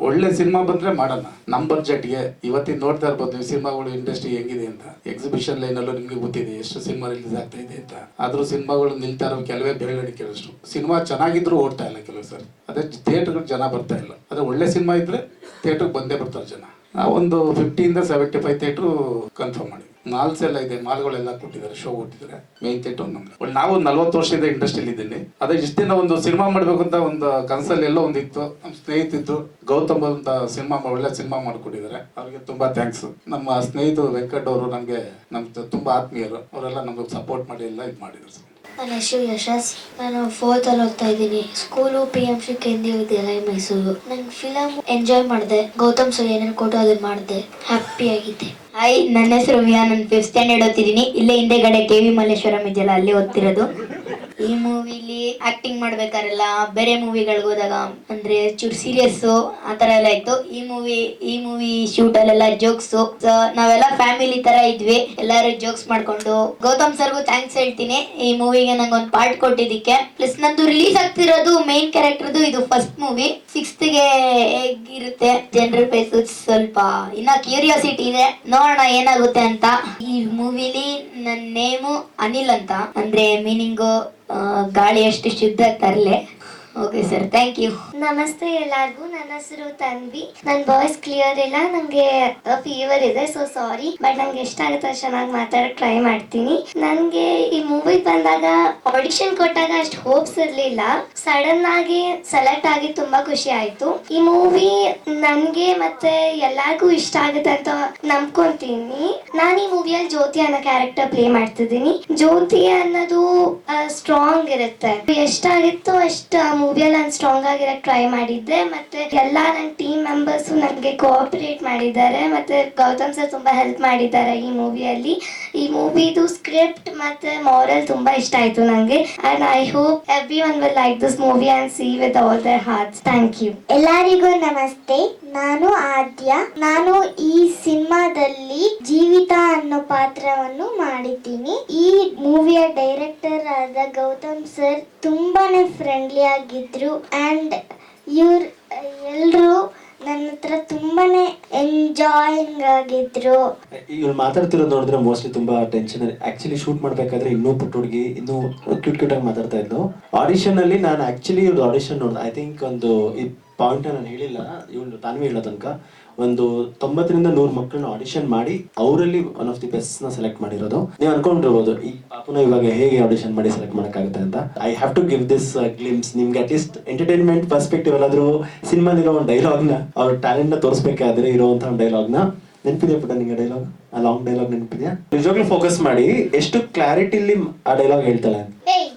ಒಳ್ಳೆ ಸಿನಿಮಾ ಬಂದ್ರೆ ಮಾಡೋಣ. ನಮ್ಮ ಬಡ್ಜೆಟ್ಗೆ ಇವತ್ತಿನ ನೋಡ್ತಾ ಇರ್ಬೋದು ನೀವು ಸಿನಿಮಾಗಳು ಇಂಡಸ್ಟ್ರಿ ಹೆಂಗಿದೆ ಅಂತ. ಎಕ್ಸಿಬಿಷನ್ ಲೈನಲ್ಲೂ ನಿಮ್ಗೆ ಗೊತ್ತಿದೆ ಎಷ್ಟು ಸಿನಿಮಾ ರಿಲೀಸ್ ಆಗ್ತಾ ಇದೆ ಅಂತ. ಆದ್ರೂ ಸಿನಿಮಾಗಳು ನಿಲ್ತಾ ಇರೋ ಕೆಲವೇ ಬೆರಳಿಕೆ ಅಷ್ಟು. ಸಿನಿಮಾ ಚೆನ್ನಾಗಿದ್ರು ಓಡ್ತಾ ಇಲ್ಲ ಕೆಲವು ಸರ್. ಅದೇ ಥಿಯೇಟರ್ಗೆ ಜನ ಬರ್ತಾ ಇಲ್ಲ. ಅದೇ ಒಳ್ಳೆ ಸಿನಿಮಾ ಇದ್ರೆ ಥಿಯೇಟರ್ಗೆ ಬಂದೇ ಬರ್ತಾರೆ ಜನ. ನಾವೊಂದು 50 ಇಂದ 75 ಥಿಯೇಟ್ರು ಕನ್ಫರ್ಮ್ ಮಾಡಿ. ಮಾಲ್ಸ್ ಎಲ್ಲ ಇದೆ, ಮಾಲ್ಗಳೆಲ್ಲ ಕೊಟ್ಟಿದ್ದಾರೆ, ಶೋ ಕೊಟ್ಟಿದ್ದಾರೆ. ಮೇನ್ ಥಿಯೇಟರ್ ನಮ್ದು. ನಾವು 40 ವರ್ಷದಿಂದ ಇಂಡಸ್ಟ್ರಿಯಲ್ಲಿ ಇದ್ದೀನಿ. ಅದೇ ಇಷ್ಟ ದಿನ ಒಂದು ಸಿನಿಮಾ ಮಾಡ್ಬೇಕು ಅಂತ ಒಂದು ಕನಸಲ್ಲಿ ಎಲ್ಲೋ ಒಂದಿತ್ತು. ನಮ್ಮ ಸ್ನೇಹಿತಿದ್ದು ಗೌತಮ್ ಅಂತ ಒಳ್ಳೆ ಸಿನಿಮಾ ಮಾಡಿಕೊಟ್ಟಿದ್ದಾರೆ. ಅವ್ರಿಗೆ ತುಂಬಾ ಥ್ಯಾಂಕ್ಸ್. ನಮ್ಮ ಸ್ನೇಹಿತರು ವೆಂಕಟ್ ಅವರು ನಮ್ಗೆ ತುಂಬಾ ಆತ್ಮೀಯರು. ಅವರೆಲ್ಲ ನಮ್ಗೆ ಸಪೋರ್ಟ್ ಮಾಡಿ ಎಲ್ಲ ಇದು ಮಾಡಿದ್ರು ಸರ್. ನನ್ನ ಹೆಸರು ಯಶಸ್. ನಾನು 4th ಅಲ್ಲಿ ಓದ್ತಾ ಇದ್ದೀನಿ. ಸ್ಕೂಲು PMC ಕೇಂದ್ರೀಯ ವಿದ್ಯಾಲಯ ಮೈಸೂರು. ನಾನು ಫಿಲಮ್ ಎಂಜಾಯ್ ಮಾಡಿದೆ. ಗೌತಮ್ ಸರ್ ಏನೇನು ಕೊಟ್ಟು ಅದನ್ನ ಮಾಡಿದೆ, ಹ್ಯಾಪಿ ಆಗಿದ್ದೆ. ಹಾಯ್, ನನ್ನ ಹೆಸರು ವಿಯಾ. ನಾನು 5th ಸ್ಟ್ಯಾಂಡರ್ಡ್ ಓದ್ತಿದ್ದೀನಿ. ಇಲ್ಲೇ ಹಿಂದೆಗಡೆ KV ಮಲ್ಲೇಶ್ವರಂ ಇದೆಯಲ್ಲ, ಅಲ್ಲಿ ಓದ್ತಿರೋದು. ಈ ಮೂವಿಲಿ ಆಕ್ಟಿಂಗ್ ಮಾಡ್ಬೇಕಾರೆಲ್ಲ ಬೇರೆ ಮೂವಿಗಳಿಗೆ ಹೋದಾಗ ಅಂದ್ರೆ ಚೂರು ಸೀರಿಯಸ್ಸು ಆ ಥರ ಎಲ್ಲ ಇತ್ತು. ಈ ಮೂವಿ ಶೂಟಲ್ಲೆಲ್ಲ ಜೋಕ್ಸು. ನಾವೆಲ್ಲ ಫ್ಯಾಮಿಲಿ ತರ ಇದ್ವಿ, ಎಲ್ಲರೂ ಜೋಕ್ಸ್ ಮಾಡ್ಕೊಂಡು. ಗೌತಮ್ ಸರ್ಗೂ ಥ್ಯಾಂಕ್ಸ್ ಹೇಳ್ತೀನಿ ಈ ಮೂವಿಗೆ ನಂಗೆ ಒಂದು ಪಾರ್ಟ್ ಕೊಟ್ಟಿದ್ದಕ್ಕೆ. ಪ್ಲಸ್ ನಂದು ರಿಲೀಸ್ ಆಗ್ತಿರೋದು ಮೇನ್ ಕ್ಯಾರೆಕ್ಟರ್ದು ಇದು ಫಸ್ಟ್ ಮೂವಿ. 6th ಹೇಗಿರುತ್ತೆ ಜನರ ಫೇಸ್ ಸ್ವಲ್ಪ ಇನ್ನ ಕ್ಯೂರಿಯಾಸಿಟಿ ಇದೆ, ನೋಡೋಣ ಏನಾಗುತ್ತೆ ಅಂತ. ಈ ಮೂವಿಲಿ ನನ್ನ ನೇಮು ಅನಿಲ್ ಅಂತ, ಅಂದ್ರೆ ಮೀನಿಂಗು ಗಾಳಿ ಅಷ್ಟು ಶುದ್ಧ ತರಲೆ. Okay sir, thank you. ನಮಸ್ತೆ ಎಲ್ಲರಿಗೂ. ನನ್ನ ಹೆಸರು ತನ್ವಿ. ನನ್ನ ವಾಯ್ಸ್ ಕ್ಲಿಯರ್ ಇಲ್ಲ, ನನಗೆ ಫೀವರ್ ಇದೆ, ಸೊ ಸಾರಿ. ಬಟ್ ನಂಗೆ ಎಷ್ಟಾಗುತ್ತೆ ಚೆನ್ನಾಗಿ ಮಾತಾಡೋಕೆ ಟ್ರೈ ಮಾಡ್ತೀನಿ. ನನಗೆ ಈ ಮೂವಿ ಬಂದಾಗ ಆಡಿಷನ್ ಕೊಟ್ಟಾಗ ಅಷ್ಟು ಹೋಪ್ಸ್ ಇರಲಿಲ್ಲ. ಸಡನ್ ಆಗಿ ಸೆಲೆಕ್ಟ್ ಆಗಿ ತುಂಬಾ ಖುಷಿ ಆಯ್ತು. ಈ ಮೂವಿ ನನಗೆ ಮತ್ತೆ ಎಲ್ಲರಿಗೂ ಇಷ್ಟ ಆಗುತ್ತೆ ಅಂತ ನಂಬ್ಕೊಂತೀನಿ. ನಾನು ಈ ಮೂವಿಯಲ್ಲಿ ಜ್ಯೋತಿ ಅನ್ನೋ ಕ್ಯಾರೆಕ್ಟರ್ ಪ್ಲೇ ಮಾಡ್ತಿದ್ದೀನಿ. ಜ್ಯೋತಿ ಅನ್ನೋದು ಸ್ಟ್ರಾಂಗ್ ಇರುತ್ತೆ. ಎಷ್ಟಾಗಿತ್ತು ಅಷ್ಟು ಮೂವಿಯಲ್ಲಿ ನಾನು ಸ್ಟ್ರಾಂಗ್ ಆಗಿರಕ್ಕೆ ಟ್ರೈ ಮಾಡಿದ್ದೆ. ಮತ್ತೆ ಎಲ್ಲ ನನ್ನ ಟೀಮ್ ಮೆಂಬರ್ಸ್ ನನಗೆ ಕೋಆಪರೇಟ್ ಮಾಡಿದ್ದಾರೆ. ಮತ್ತೆ ಗೌತಮ್ ಸರ್ ತುಂಬಾ ಹೆಲ್ಪ್ ಮಾಡಿದ್ದಾರೆ ಈ ಮೂವಿಯಲ್ಲಿ. ಈ ಮೂವಿದು ಸ್ಕ್ರಿಪ್ಟ್ ಮತ್ತೆ ಮಾರಲ್ ತುಂಬಾ ಇಷ್ಟ ಆಯ್ತು ನನಗೆ. And I hope everyone will like this movie and see with all their hearts. Thank you. ಎಲ್ಲರಿಗೂ ನಮಸ್ತೆ. ನಾನು ಆದ್ಯ. ನಾನು ಈ ಸಿನಿಮಾದಲ್ಲಿ ಜೀವಿತ ಅನ್ನೋ ಪಾತ್ರವನ್ನು ಮಾಡಿದ್ದೀನಿ. ಈ ಮೂವಿಯ ಡೈರೆಕ್ಟರ್ ಆದ ಗೌತಮ್ ಸರ್ ತುಂಬಾನೇ ಫ್ರೆಂಡ್ಲಿ ಆಗಿದ್ರು. ಆ್ಯಂಡ್ ಎಲ್ಲರೂ ನನ್ನ ಹತ್ರ ತುಂಬಾನೇ ಎಂಜಾಯಿಂಗ್ ಆಗಿದ್ರು. ಇವ್ರು ಮಾತಾಡ್ತಿರೋದು ನೋಡಿದ್ರೆ ಮೋಸ್ಟ್ಲಿ ತುಂಬಾ ಟೆನ್ಷನ್. ಆಕ್ಚುಲಿ ಶೂಟ್ ಮಾಡ್ಬೇಕಾದ್ರೆ ಇನ್ನೂ ಪುಟ್ಟ ಹುಡುಗಿ ಇನ್ನೂ ಕ್ಯೂಟ್ ಆಗಿ ಮಾತಾಡ್ತಾ ಇದ್ಲು. ಆಡಿಷನ್ ಅಲ್ಲಿ ನಾನು ಆಕ್ಚುಲಿ ಇವ್ರದ್ದು ಆಡಿಷನ್ ನೋಡಿದೆ. ಐ ಥಿಂಕ್ ಒಂದು ಈ ಪಾಯಿಂಟ್ ನಾನು ಹೇಳಿಲ್ಲ, ಇವಳು ತಾನ್ವಿ ಹೇಳೋ ತನಕ ಒಂದು 90 ರಿಂದ 100 ಮಕ್ಕಳನ್ನ ಆಡಿಷನ್ ಮಾಡಿ ಅವರಲ್ಲಿ ಒನ್ ಆಫ್ ದಿ ಬೆಸ್ಟ್ ನ ಸೆಲೆಕ್ಟ್ ಮಾಡಿರೋದು. ನೀವು ಅನ್ಕೊಂಡಿರ್ಬೋದು ಈ ಪಾಪುನ ಇವಾಗ ಹೇಗೆ ಆಡಿಷನ್ ಮಾಡಿ ಸೆಲೆಕ್ಟ್ ಮಾಡಕ್ಕಾಗುತ್ತೆ ಅಂತ. I have to give this glimpse ನಿಮ್ಗೆ. ಅಟ್ಲೀಸ್ಟ್ ಎಂಟರ್ಟೈನ್ಮೆಂಟ್ ಪರ್ಸ್ಪೆಕ್ಟಿವ್ ಅಲ್ಲಾದ್ರೂ ಸಿನಿಮಾಲಿರೋ ಒಂದು ಡೈಲಾಗ್ ನ, ಅವ್ರ ಟ್ಯಾಲೆಂಟ್ ನ ತೋರಿಸ್ಬೇಕಾದ್ರೆ ಇರುವಂತಹ ಒಂದು ಡೈಲಾಗ್ ನ ನೆನಪಿದೆಯಾ ಪುಟ್ಟ ನಿಂಗೆ? ಡೈಲಾಗ್, ಆ ಲಾಂಗ್ ಡೈಲಾಗ್ ನೆನಪಿದೆಯಾ? ನಿಜವಾಗ್ಲೂ ಫೋಕಸ್ ಮಾಡಿ ಎಷ್ಟು ಕ್ಲಾರಿಟಿಲಿ ಆ ಡೈಲಾಗ್ ಹೇಳ್ತಾಳೆ.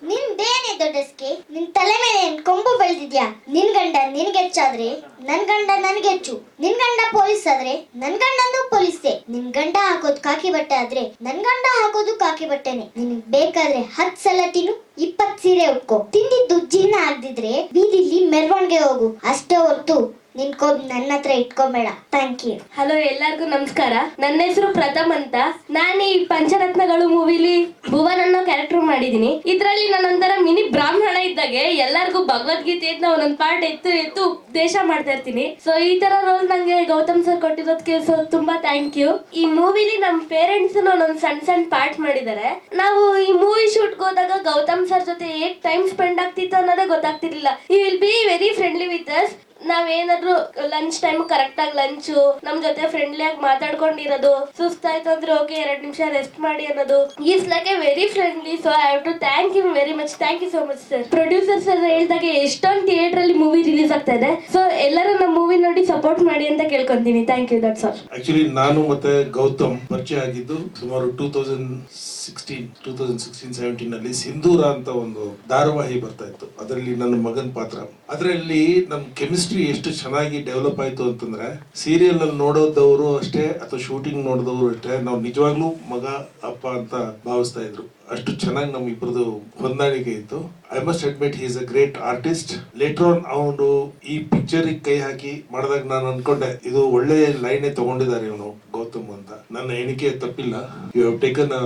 ನಿಂದೇನೆ ದೊಡ್ಡಸ್ಕೆ, ನಿನ್ ತಲೆ ಮೇಲೆ ಏನ್ ಕೊಂಬು ಬೆಳೆದಿದ್ಯಾ? ನಿನ್ ಗಂಡ ನಿನ್ಗೆ ಹೆಚ್ಚಾದ್ರೆ ನನ್ ಗಂಡ ನನ್ಗೆ ಹೆಚ್ಚು. ನಿನ್ ಗಂಡ ಪೊಲೀಸ್ ಆದ್ರೆ ನನ್ ಗಂಡನು ಪೊಲೀಸೇ. ನಿನ್ ಗಂಡ ಹಾಕೋದು ಕಾಕಿ ಬಟ್ಟೆ ಆದ್ರೆ ನನ್ ಗಂಡ ಹಾಕೋದು ಕಾಕಿ ಬಟ್ಟೆನೆ. ನಿನಗ್ ಬೇಕಾದ್ರೆ 10 ಸಲ ತಿನ್ನು, 20 ಸೀರೆ ಉಟ್ಕೋ. ತಿಂದಿದ್ದು ಜೀರ್ಣ ಆಗದಿದ್ರೆ ಬೀದಿಲಿ ಮೆರವಣಿಗೆ ಹೋಗು. ಅಷ್ಟೇ ಹೊರತು ನಿನ್ ಕೋಪ್ ನನ್ನ ಹತ್ರ ಇಟ್ಕೊಬೇಡ. Thank you. ಹಲೋ, ಎಲ್ಲರಿಗೂ ನಮಸ್ಕಾರ. ನನ್ನ ಹೆಸರು ಪ್ರಥಮ್ ಅಂತ. ನಾನು ಈ ಪಂಚರತ್ನಗಳು ಮೂವಿಲಿ ಭುವನ್ ಅನ್ನೋ ಕ್ಯಾರೆಕ್ಟರ್ ಮಾಡಿದೀನಿ. ಇದ್ರಲ್ಲಿ ನಾನೊಂಥರ ಮಿನಿ ಬ್ರಾಹ್ಮಣ ಇದ್ದಾಗೆ ಎಲ್ಲರಿಗೂ ಭಗವದ್ಗೀತೆಯಿಂದ ಒಂದೊಂದು ಪಾರ್ಟ್ ಎತ್ತು ಉಪದೇಶ ಮಾಡ್ತಾ ಇರ್ತೀನಿ. ಸೊ ಈ ತರ ರೋಲ್ ನಂಗೆ ಗೌತಮ್ ಸರ್ ಕೊಟ್ಟಿರೋದಕ್ಕೆ ಸೊ ತುಂಬಾ ಥ್ಯಾಂಕ್ ಯು. ಈ ಮೂವಿಲಿ ನಮ್ಮ ಪೇರೆಂಟ್ಸ್ ಒಂದೊಂದು ಸಣ್ಣ ಪಾರ್ಟ್ ಮಾಡಿದ್ದಾರೆ. ನಾವು ಈ ಮೂವಿ ಶೂಟ್ ಹೋದಾಗ ಗೌತಮ್ ಸರ್ ಜೊತೆ ಹೇಗ್ ಟೈಮ್ ಸ್ಪೆಂಡ್ ಆಗ್ತಿತ್ತು ಅನ್ನೋದೇ ಗೊತ್ತಾಗ್ತಿರ್ಲಿಲ್ಲ. ಈ will be very friendly with us. ನಾವೇನಾದ್ರೂ ಲಂಚ್ ಟೈಮ್ ಕರೆಕ್ಟ್ ಆಗಿ ಲಂಚು ನಮ್ ಜೊತೆ ಫ್ರೆಂಡ್ಲಿ ಆಗಿ ಮಾತಾಡ್ಕೊಂಡಿರೋದು, ಸುಸ್ತಾಯ್ತು ಅಂದ್ರೆ ಓಕೆ 2 ನಿಮಿಷ ರೆಸ್ಟ್ ಮಾಡಿ ಅನ್ನೋದು. Is like a very friendly. So I have to thank you very much. Thank you so much sir. Producer sir ಹೇಳ್ದಾಗೆ ಎಷ್ಟೊಂದು ಥಿಯೇಟರ್ ಅಲ್ಲಿ ಮೂವಿ ರಿಲೀಸ್ ಆಗ್ತಾ ಇದೆ. ಸೊ ಎಲ್ಲರೂ ನಮ್ಮ ಮೂವಿ ನೋಡಿ ಸಪೋರ್ಟ್ ಮಾಡಿ ಅಂತ ಕೇಳ್ಕೊಂತೀನಿ. Thank you. That's all. Actually ನಾನು ಮತ್ತೆ ಗೌತಮ್ ಪರಿಚಯ ಆಗಿದ್ದು ಸುಮಾರು 2016-17 ನಲ್ಲಿ ಸಿಂಧೂರ ಅಂತ ಒಂದು ಧಾರಾವಾಹಿ ಬರ್ತಾ ಇತ್ತು. ಅದರಲ್ಲಿ ನನ್ನ ಮಗನ ಪಾತ್ರ. ಅದರಲ್ಲಿ ನಮ್ ಕೆಮಿಸ್ಟ್ರಿ ಎಷ್ಟು ಚೆನ್ನಾಗಿ ಡೆವಲಪ್ ಆಯ್ತು ಅಂತಂದ್ರೆ ಸೀರಿಯಲ್ ಅಲ್ಲಿ ನೋಡೋದವರು ಅಷ್ಟೇ ಅಥವಾ ಶೂಟಿಂಗ್ ನೋಡಿದವರು ಅಷ್ಟೇ ನಾವು ನಿಜವಾಗ್ಲೂ ಮಗ ಅಪ್ಪ ಅಂತ ಭಾವಿಸ್ತಾ ಇದ್ರು. ಅಷ್ಟು ಚೆನ್ನಾಗಿ ನಮ್ ಇಬ್ಬರದು ಹೊಂದಾಣಿಕೆ ಇತ್ತು. I must admit he is a great artist. Later on ಅವನು ಈ ಪಿಕ್ಚರ್ ಕೈ ಹಾಕಿ ಮಾಡಿದಾಗ ನಾನು ಅನ್ಕೊಂಡೆ ಇದು ಒಳ್ಳೆ ಲೈನ್ ತಗೊಂಡಿದ್ದಾರೆ ಇವನು ಗೌತಮ್ ಅಂತ. ನನ್ನ ಎಣಿಕೆ ತಪ್ಪಿಲ್ಲ. You have taken a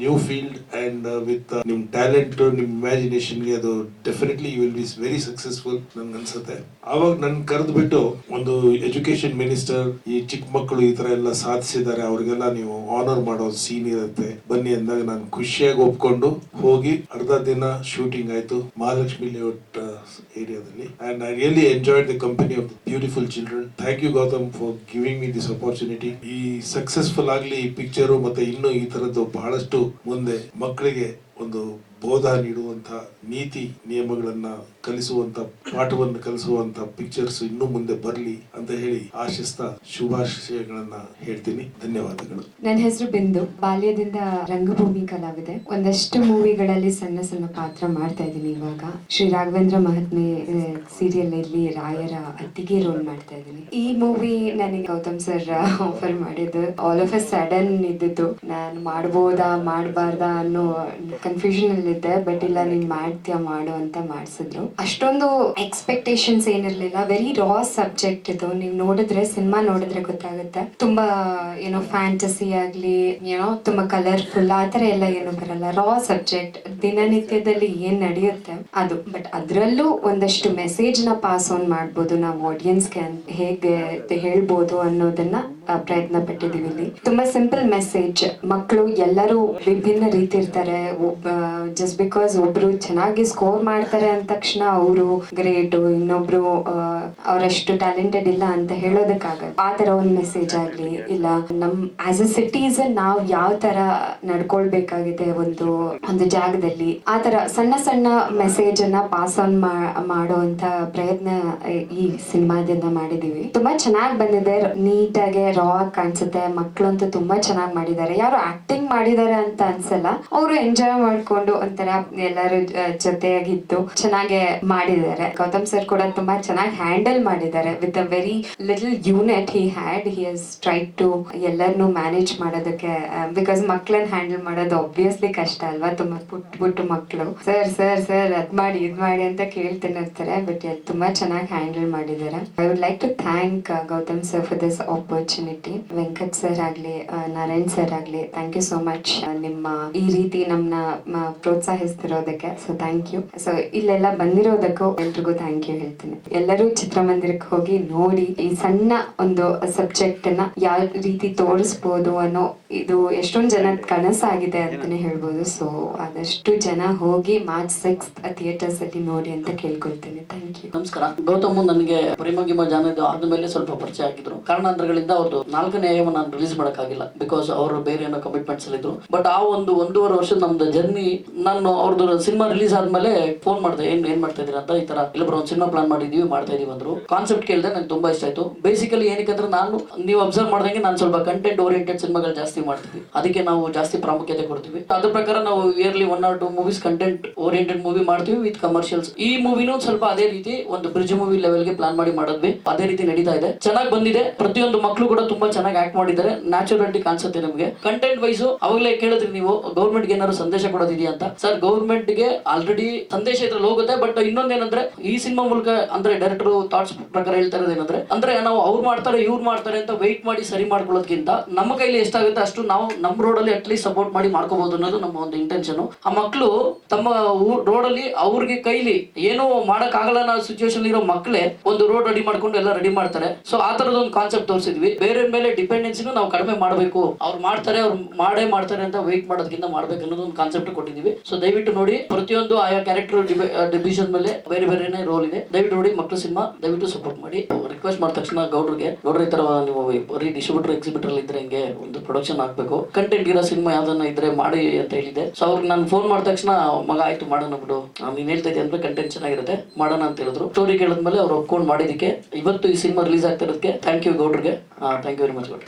new field and with ನಿಮ್ ಟ್ಯಾಲೆಂಟ್, ನಿಮ್ ಇಮ್ಯಾಜಿನೇಷನ್ ಗೆ ಅದು definitely you will be very successful ನನ್ಗೆ ಅನ್ಸುತ್ತೆ. ಆವಾಗ ನನ್ ಕರೆದು ಬಿಟ್ಟು ಒಂದು ಎಜುಕೇಶನ್ ಮಿನಿಸ್ಟರ್ ಈ ಚಿಕ್ಕ ಮಕ್ಕಳು ಈ ತರ ಎಲ್ಲ ಸಾಧಿಸಿದ್ದಾರೆ ಅವ್ರಿಗೆಲ್ಲ ನೀವು ಆನರ್ ಮಾಡೋ ಸೀನ್ ಇರುತ್ತೆ ಬನ್ನಿ ಅಂದಾಗ ನಾನು ಖುಷಿಯಾಗಿ ಒಪ್ಕೊಂಡು ಹೋಗಿ ಅರ್ಧ ದಿನ ಶೂಟಿಂಗ್ ಆಯ್ತು ಮಹಾಲಕ್ಷ್ಮಿ ಲೇಔಟ್ ಏರಿಯಾದಲ್ಲಿ. And I really enjoyed the company of beautiful children. Thank you Gautam for giving me this opportunity. ಈ ಸಕ್ಸಸ್ಫುಲ್ ಆಗ್ಲಿ ಈ ಪಿಕ್ಚರು ಮತ್ತೆ ಇನ್ನು ಈ ತರದ್ದು ಬಹಳಷ್ಟು ಮುಂದೆ ಮಕ್ಕಳಿಗೆ ಒಂದು ಬೋಧ ನೀಡುವಂತ ನೀತಿ ನಿಯಮಗಳನ್ನ ಕಲಿಸುವಂತ ಪಾಠವನ್ನು ಕಲಿಸುವಂತ ಪಿಕ್ಚರ್ಸ್ ಇನ್ನು ಮುಂದೆ ಬರ್ಲಿ ಅಂತ ಹೇಳಿ ಆಶಿಸ್ತಾ ಶುಭಾಶಯಗಳನ್ನ ಹೇಳ್ತೀನಿ. ಧನ್ಯವಾದಗಳು. ನನ್ನ ಹೆಸರು ಬಿಂದು. ಬಾಲ್ಯದಿಂದ ರಂಗಭೂಮಿ ಕಲಾವಿದೆ. ಒಂದಷ್ಟು ಮೂವಿಗಳಲ್ಲಿ ಸಣ್ಣ ಸಣ್ಣ ಪಾತ್ರ ಮಾಡ್ತಾ ಇದ್ದೀನಿ. ಇವಾಗ ಶ್ರೀ ರಾಘವೇಂದ್ರ ಮಹಾತ್ಮೆ ಸೀರಿಯಲ್ ಅಲ್ಲಿ ರಾಯರ ಅತ್ತಿಗೆ ರೋಲ್ ಮಾಡ್ತಾ ಇದ್ದೀನಿ. ಈ ಮೂವಿ ನನಗೆ ಗೌತಮ್ ಸರ್ ಆಫರ್ ಮಾಡಿದ್ದು ಆಲ್ ಆಫ್ ಅ ಸಡನ್ ಇದ್ದಿದ್ದು. ನಾನು ಮಾಡ್ಬೋದಾ ಮಾಡಬಾರ್ದಾ ಅನ್ನೋ ಕನ್ಫ್ಯೂಷನ್ ಅಲ್ಲಿ ಇದ್ದೆ. ಬಟ್ ಇಲ್ಲ ನೀನ್ ಮಾಡ್ತೀಯ ಮಾಡು ಅಂತ ಮಾಡ್ಸಿದ್ರು. ಅಷ್ಟೊಂದು ಎಕ್ಸ್ಪೆಕ್ಟೇಷನ್ಸ್ ಏನಿರ್ಲಿಲ್ಲ. ವೆರಿ ರಾ ಸಬ್ಜೆಕ್ಟ್ ಇದು. ನೀವು ನೋಡಿದ್ರೆ ಸಿನಿಮಾ ನೋಡಿದ್ರೆ ಗೊತ್ತಾಗುತ್ತೆ. ತುಂಬಾ ಏನೋ ಫ್ಯಾಂಟಸಿ ಆಗ್ಲಿ ಏನೋ ತುಂಬಾ ಕಲರ್ಫುಲ್ ಆ ತರ ಎಲ್ಲ ಏನು ಬರಲ್ಲ. ರಾ ಸಬ್ಜೆಕ್ಟ್ ದಿನನಿತ್ಯದಲ್ಲಿ ಏನ್ ನಡೆಯುತ್ತೆ ಅದು. ಬಟ್ ಅದ್ರಲ್ಲೂ ಒಂದಷ್ಟು ಮೆಸೇಜ್ ನ ಪಾಸ್ ಆನ್ ಮಾಡ್ಬೋದು ನಾವು ಆಡಿಯನ್ಸ್ಗೆ ಹೇಗೆ ಹೇಳ್ಬೋದು ಅನ್ನೋದನ್ನ ಪ್ರಯತ್ನ ಪಟ್ಟಿದೀವಿ. ಇಲ್ಲಿ ತುಂಬಾ ಸಿಂಪಲ್ ಮೆಸೇಜ್. ಮಕ್ಕಳು ಎಲ್ಲರೂ ವಿಭಿನ್ನ ರೀತಿ ಇರ್ತಾರೆ. ಜಸ್ಟ್ ಬಿಕಾಸ್ ಒಬ್ರು ಚೆನ್ನಾಗಿ ಸ್ಕೋರ್ ಮಾಡ್ತಾರೆ ಅಂದ ತಕ್ಷಣ ಅವರು ಗ್ರೇಟು, ಇನ್ನೊಬ್ರು ಅವರಷ್ಟು ಟ್ಯಾಲೆಂಟೆಡ್ ಇಲ್ಲ ಅಂತ ಹೇಳೋದಕ್ಕಾಗಲ್ಲ. ಆ ತರ ಒಂದು ಮೆಸೇಜ್ ಆಗ್ಲಿ ಇಲ್ಲ ನಮ್ ಆಸ್ ಅ ಸಿಟಿಸನ್ ನಾವು ಯಾವ ತರ ನಡ್ಕೊಳ್ಬೇಕಾಗಿದೆ ಒಂದು ಜಾಗದಲ್ಲಿ, ಆ ತರ ಸಣ್ಣ ಸಣ್ಣ ಮೆಸೇಜ್ ಅನ್ನ ಪಾಸ್ ಆನ್ ಮಾಡುವಂತ ಪ್ರಯತ್ನ ಈ ಸಿನಿಮಾದಿಂದ ಮಾಡಿದೀವಿ. ತುಂಬಾ ಚೆನ್ನಾಗಿ ಬಂದಿದೆ. ನೀಟಾಗಿ ರಾ ಕಾಣಿಸುತ್ತೆ. ಮಕ್ಕಳಂತೂ ತುಂಬಾ ಚೆನ್ನಾಗಿ ಮಾಡಿದ್ದಾರೆ. ಯಾರು ಆಕ್ಟಿಂಗ್ ಮಾಡಿದ್ದಾರೆ ಅಂತ ಅನ್ಸಲ್ಲ. ಅವರು ಎಂಜಾಯ್ ಮಾಡ್ಕೊಂಡು ಒಂಥರ ಎಲ್ಲರೂ ಜೊತೆಯಾಗಿದ್ದು ಚೆನ್ನಾಗಿ ಮಾಡಿದ್ದಾರೆ. ಗೌತಮ್ ಸರ್ ಕೂಡ ತುಂಬಾ ಚೆನ್ನಾಗಿ ಹ್ಯಾಂಡಲ್ ಮಾಡಿದ್ದಾರೆ. With a very little unit he has tried to ಎಲ್ಲರನ್ನೂ ಮ್ಯಾನೇಜ್ ಮಾಡೋದಕ್ಕೆ. ಬಿಕಾಸ್ ಮಕ್ಕಳನ್ನ ಹ್ಯಾಂಡಲ್ ಮಾಡೋದು ಆಬ್ವಿಯಸ್ಲಿ ಕಷ್ಟ ಅಲ್ವಾ. ತುಂಬಾ ಪುಟ್ಟು ಮಕ್ಕಳು ಸರ್ ಸರ್ ಸರ್ ಅದ್ ಮಾಡಿ ಇದ್ ಮಾಡಿ ಅಂತ ಕೇಳ್ತಾನೆ ಇರ್ತಾರೆ. ಬಟ್ ತುಂಬಾ ಚೆನ್ನಾಗಿ ಹ್ಯಾಂಡಲ್ ಮಾಡಿದ್ದಾರೆ. I would like to thank Gautam sir for this opportunity. Venkat sir ಆಗ್ಲಿ ನಾರಾಯಣ್ ಸರ್ ಆಗ್ಲಿ ಥ್ಯಾಂಕ್ ಯು ಸೋ ಮಚ್. ನಿಮ್ಮ ಈ ರೀತಿ ನಮ್ಮನ್ನ ಪ್ರೋತ್ಸಾಹಿಸ್ತಿರೋದಕ್ಕೆ ಸೊ ಥ್ಯಾಂಕ್ ಯು. ಸೊ ಇಲ್ಲೆಲ್ಲ ಬಂದಿರೋದಕ್ಕೂ ಎಲ್ರಿಗೂ ಥ್ಯಾಂಕ್ ಯು ಹೇಳ್ತೀನಿ. ಎಲ್ಲರೂ ಚಿತ್ರಮಂದಿರಕ್ಕೆ ಹೋಗಿ ನೋಡಿ ಈ ಸಣ್ಣ ಒಂದು ಸಬ್ಜೆಕ್ಟ್ ನ ಯಾವ ರೀತಿ ತೋರಿಸ್ಬೋದು ಅನ್ನೋ ಇದು ಎಷ್ಟೊಂದು ಜನ ಕನಸಾಗಿದೆ ಅಂತಾನೆ ಹೇಳ್ಬೋದು. ಸೊ ಆದಷ್ಟು ಜನ ಹೋಗಿ ಮಾರ್ಚ್ 6 ಥಿಯೇಟರ್ಸ್ ಅಲ್ಲಿ ನೋಡಿ ಅಂತ ಕೇಳ್ಕೊಳ್ತೀನಿ. Thank you. ನಮಸ್ಕಾರ. ಗೌತಮ್ ನನಗೆ ಪ್ರೇಮಗಿಮ ಜಾನದು ಆದ್ಮೇಲೆ ಸ್ವಲ್ಪ ಪರಿಚಯ ಆಗಿದ್ರು. ಕಾರಣಾಂತರಗಳಿಂದ ಅವ್ರದ್ದು 4ನೇ ಅಯ್ಯವನ್ನು ನಾನು ರಿಲೀಸ್ ಮಾಡೋಕ್ಕಾಗಿಲ್ಲ. ಬಿಕಾಸ್ ಅವರು ಬೇರೆ ಏನೋ ಕಮಿಟ್ಮೆಂಟ್ಸ್ ಅಲ್ಲಿ ಇದ್ರು. ಬಟ್ ಆ 1.5 ವರ್ಷ ನಮ್ದು ಜರ್ನಿ. ನಾನು ಅವ್ರದ್ದು ಸಿನಿಮಾ ರಿಲೀಸ್ ಆದ್ಮೇಲೆ ಫೋನ್ ಮಾಡಿದೆ, ಏನ್ ಮಾಡ್ತಾ ಇದೀರ ಅಂತ. ಈ ತರ ಇಲ್ಲೊಬ್ರು ಒಂದು ಸಿನಿಮಾ ಪ್ಲಾನ್ ಮಾಡಿದೀವಿ, ಮಾಡ್ತಾ ಇದೀವಿ ಅಂದ್ರು. ಕಾನ್ಸೆಪ್ಟ್ ಕೇಳಿದೆ, ನಂಗೆ ತುಂಬಾ ಇಷ್ಟ ಆಯ್ತು. ಬೇಸಿಕಲಿ ಏನಕ್ಕೆ ನಾನು ನೀವು ಅಬ್ಸರ್ವ್ ಮಾಡ್ದಂಗೆ ನಾನು ಸ್ವಲ್ಪ ಕಂಟೆಂಟ್ ಓರಿಯೆಂಟೆಡ್ ಸಿನಿಮಾಗಳು ಜಾಸ್ತಿ ಮಾಡ್ತೀವಿ. ಅದಕ್ಕೆ ನಾವು ಜಾಸ್ತಿ ಪ್ರಾಮುಖ್ಯತೆ ಕೊಡ್ತೀವಿ. ಅದ್ರ ಪ್ರಕಾರ ನಾವು yearly 1 or 2 movies content oriented movie ಮಾಡ್ತೀವಿ ವಿತ್ ಕಮರ್ಷಿಯಲ್ಸ್. ಈ ಮೂವಿನೂ ಸ್ವಲ್ಪ ಅದೇ ರೀತಿ ಒಂದು ಬ್ರಿಡ್ಜ್ ಮೂವಿ ಲೆವೆಲ್ಗೆ ಪ್ಲಾನ್ ಮಾಡಿ ಮಾಡಿದ್ವಿ. ಅದೇ ರೀತಿ ನಡೀತಾ ಇದೆ. ಚೆನ್ನಾಗಿ ಬಂದಿದೆ. ಪ್ರತಿಯೊಂದು ಮಕ್ಕಳು ಕೂಡ ತುಂಬಾ ಚೆನ್ನಾಗಿ ಆಕ್ಟ್ ಮಾಡಿದ್ದಾರೆ. ನ್ಯಾಚುರಾಲಿಟಿ ಕಾಣಿಸುತ್ತೆ ನಮಗೆ. ಕಂಟೆಂಟ್ ವೈಸು ಅವಾಗಲೇ ಕೇಳಿದ್ರಿ ನೀವು ಗೌರ್ಮೆಂಟ್ಗೆ ಏನಾದ್ರು ಸಂದೇಶ ಕೊಡೋದಿದೆಯಾ ಅಂತ. ಸರ್, ಗೌರ್ಮೆಂಟ್ಗೆ ಆಲ್ರೆಡಿ ಸಂದೇಶ ಇದ್ರಲ್ಲಿ ಹೋಗುತ್ತೆ. ಬಟ್ ಇನ್ನೊಂದೇನಂದ್ರೆ ಈ ಸಿನಿಮಾ ಮೂಲಕ ಅಂದ್ರೆ ಡೈರೆಕ್ಟರ್ ಥಾಟ್ಸ್ ಪ್ರಕಾರ ಹೇಳ್ತಾ ಇರೋದೇನಂದ್ರೆ, ಅಂದ್ರೆ ನಾವು ಅವ್ರು ಮಾಡ್ತಾರೆ ಇವ್ರು ಮಾಡ್ತಾರೆ ಅಂತ ವೆಯ್ಟ್ ಮಾಡಿ ಸರಿ ಮಾಡ್ಕೊಳ್ಳೋದಕ್ಕಿಂತ ನಮ್ಮ ಕೈಲಿ ಎಷ್ಟಾಗುತ್ತೆ ಅಷ್ಟು ನಾವು ನಮ್ಮ ರೋಡಲ್ಲಿ ಅಟ್ಲೀಸ್ಟ್ ಸಪೋರ್ಟ್ ಮಾಡಿ ಮಾಡ್ಕೋಬಹುದು ಅನ್ನೋದು ನಮ್ಮ ಒಂದು ಇಂಟೆನ್ಷನ್. ಆ ಮಕ್ಕಳು ತಮ್ಮ ರೋಡಲ್ಲಿ ಅವ್ರಿಗೆ ಕೈಲಿ ಏನೋ ಮಾಡಕ್ ಆಗಲ್ಲ ಅನ್ನೋ ಸಿಚುವೇಶನ್ ಇರೋ ಮಕ್ಕಳೇ ಒಂದು ರೋಡ್ ರೆಡಿ ಮಾಡ್ಕೊಂಡು ಎಲ್ಲ ರೆಡಿ ಮಾಡ್ತಾರೆ. ಸೊ ಆ ತರದ ಒಂದು ಕಾನ್ಸೆಪ್ಟ್ ತೋರಿಸಿದ್ವಿ. ಬೇರೆ ಮೇಲೆ ಡಿಪೆಂಡೆನ್ಸಿನ ನಾವು ಕಡಿಮೆ ಮಾಡಬೇಕು, ಅವ್ರು ಮಾಡ್ತಾರೆ ಅವ್ರು ಮಾಡೇ ಮಾಡ್ತಾರೆ ಅಂತ ವೆಯ್ಟ್ ಮಾಡೋದಕ್ಕಿಂತ ಮಾಡ್ಬೇಕು ಅನ್ನೋದು ಒಂದು ಕಾನ್ಸೆಪ್ಟ್ ಕೊಟ್ಟಿದ್ದೀವಿ. ಸೊ ದಯವಿಟ್ಟು ನೋಡಿ, ಪ್ರತಿಯೊಂದು ಆಯಾ ಕ್ಯಾರೆಕ್ಟರ್ ಡಿವಿಷನ್ ಮೇಲೆ ಬೇರೆ ಬೇರೆನೇ ರೋಲ್ ಇದೆ. ದಯವಿಟ್ಟು ನೋಡಿ ಮಕ್ಕಳು ಸಿನಿಮಾ, ದಯವಿಟ್ಟು ಸಪೋರ್ಟ್ ಮಾಡಿ. ರಿಕ್ವೆಸ್ಟ್ ಮಾಡಿದ ತಕ್ಷಣ ಗೌಡ್ರ ಈ ತರ ನೀವು ಬರೀ ಡಿಸ್ಟ್ರಿಬ್ಯೂಟರ್ ಎಕ್ಸಿಬಿಟರ್ ಇದ್ರೆ ಹಿಂಗೆ ಒಂದು ಪ್ರೊಡಕ್ಷನ್ ಆಗ್ಬೇಕು, ಕಂಟೆಂಟ್ ಇರೋ ಸಿನಿಮಾ ಯಾವ್ದನ್ನ ಇದ್ರೆ ಮಾಡಿ ಅಂತ ಹೇಳಿದೆ. ಸೊ ಅವ್ರಿಗೆ ನಾನು ಫೋನ್ ಮಾಡಿದ ತಕ್ಷಣ ಮಗ ಆಯ್ತು ಮಾಡೋಣ ಬಿಡು, ನೀನ್ ಹೇಳ್ತಾ ಇದ್ದೆ ಅಂದ್ರೆ ಕಂಟೆಂಟ್ ಚೆನ್ನಾಗಿರುತ್ತೆ ಮಾಡೋಣ ಅಂತ ಹೇಳಿದ್ರು. ಸ್ಟೋರಿ ಕೇಳಿದ್ಮೇಲೆ ಅವ್ರು ಒಪ್ಕೊಂಡು ಮಾಡಿದಕ್ಕೆ ಇವತ್ತು ಈ ಸಿನಿಮಾ ರಿಲೀಸ್ ಆಗ್ತಿರೋದಕ್ಕೆ ಥ್ಯಾಂಕ್ ಯು ಗೌಡ್ರಿಗೆ. ಥ್ಯಾಂಕ್ ಯು ವೆರಿ ಮಚ್ ಗೌಡ್ರು.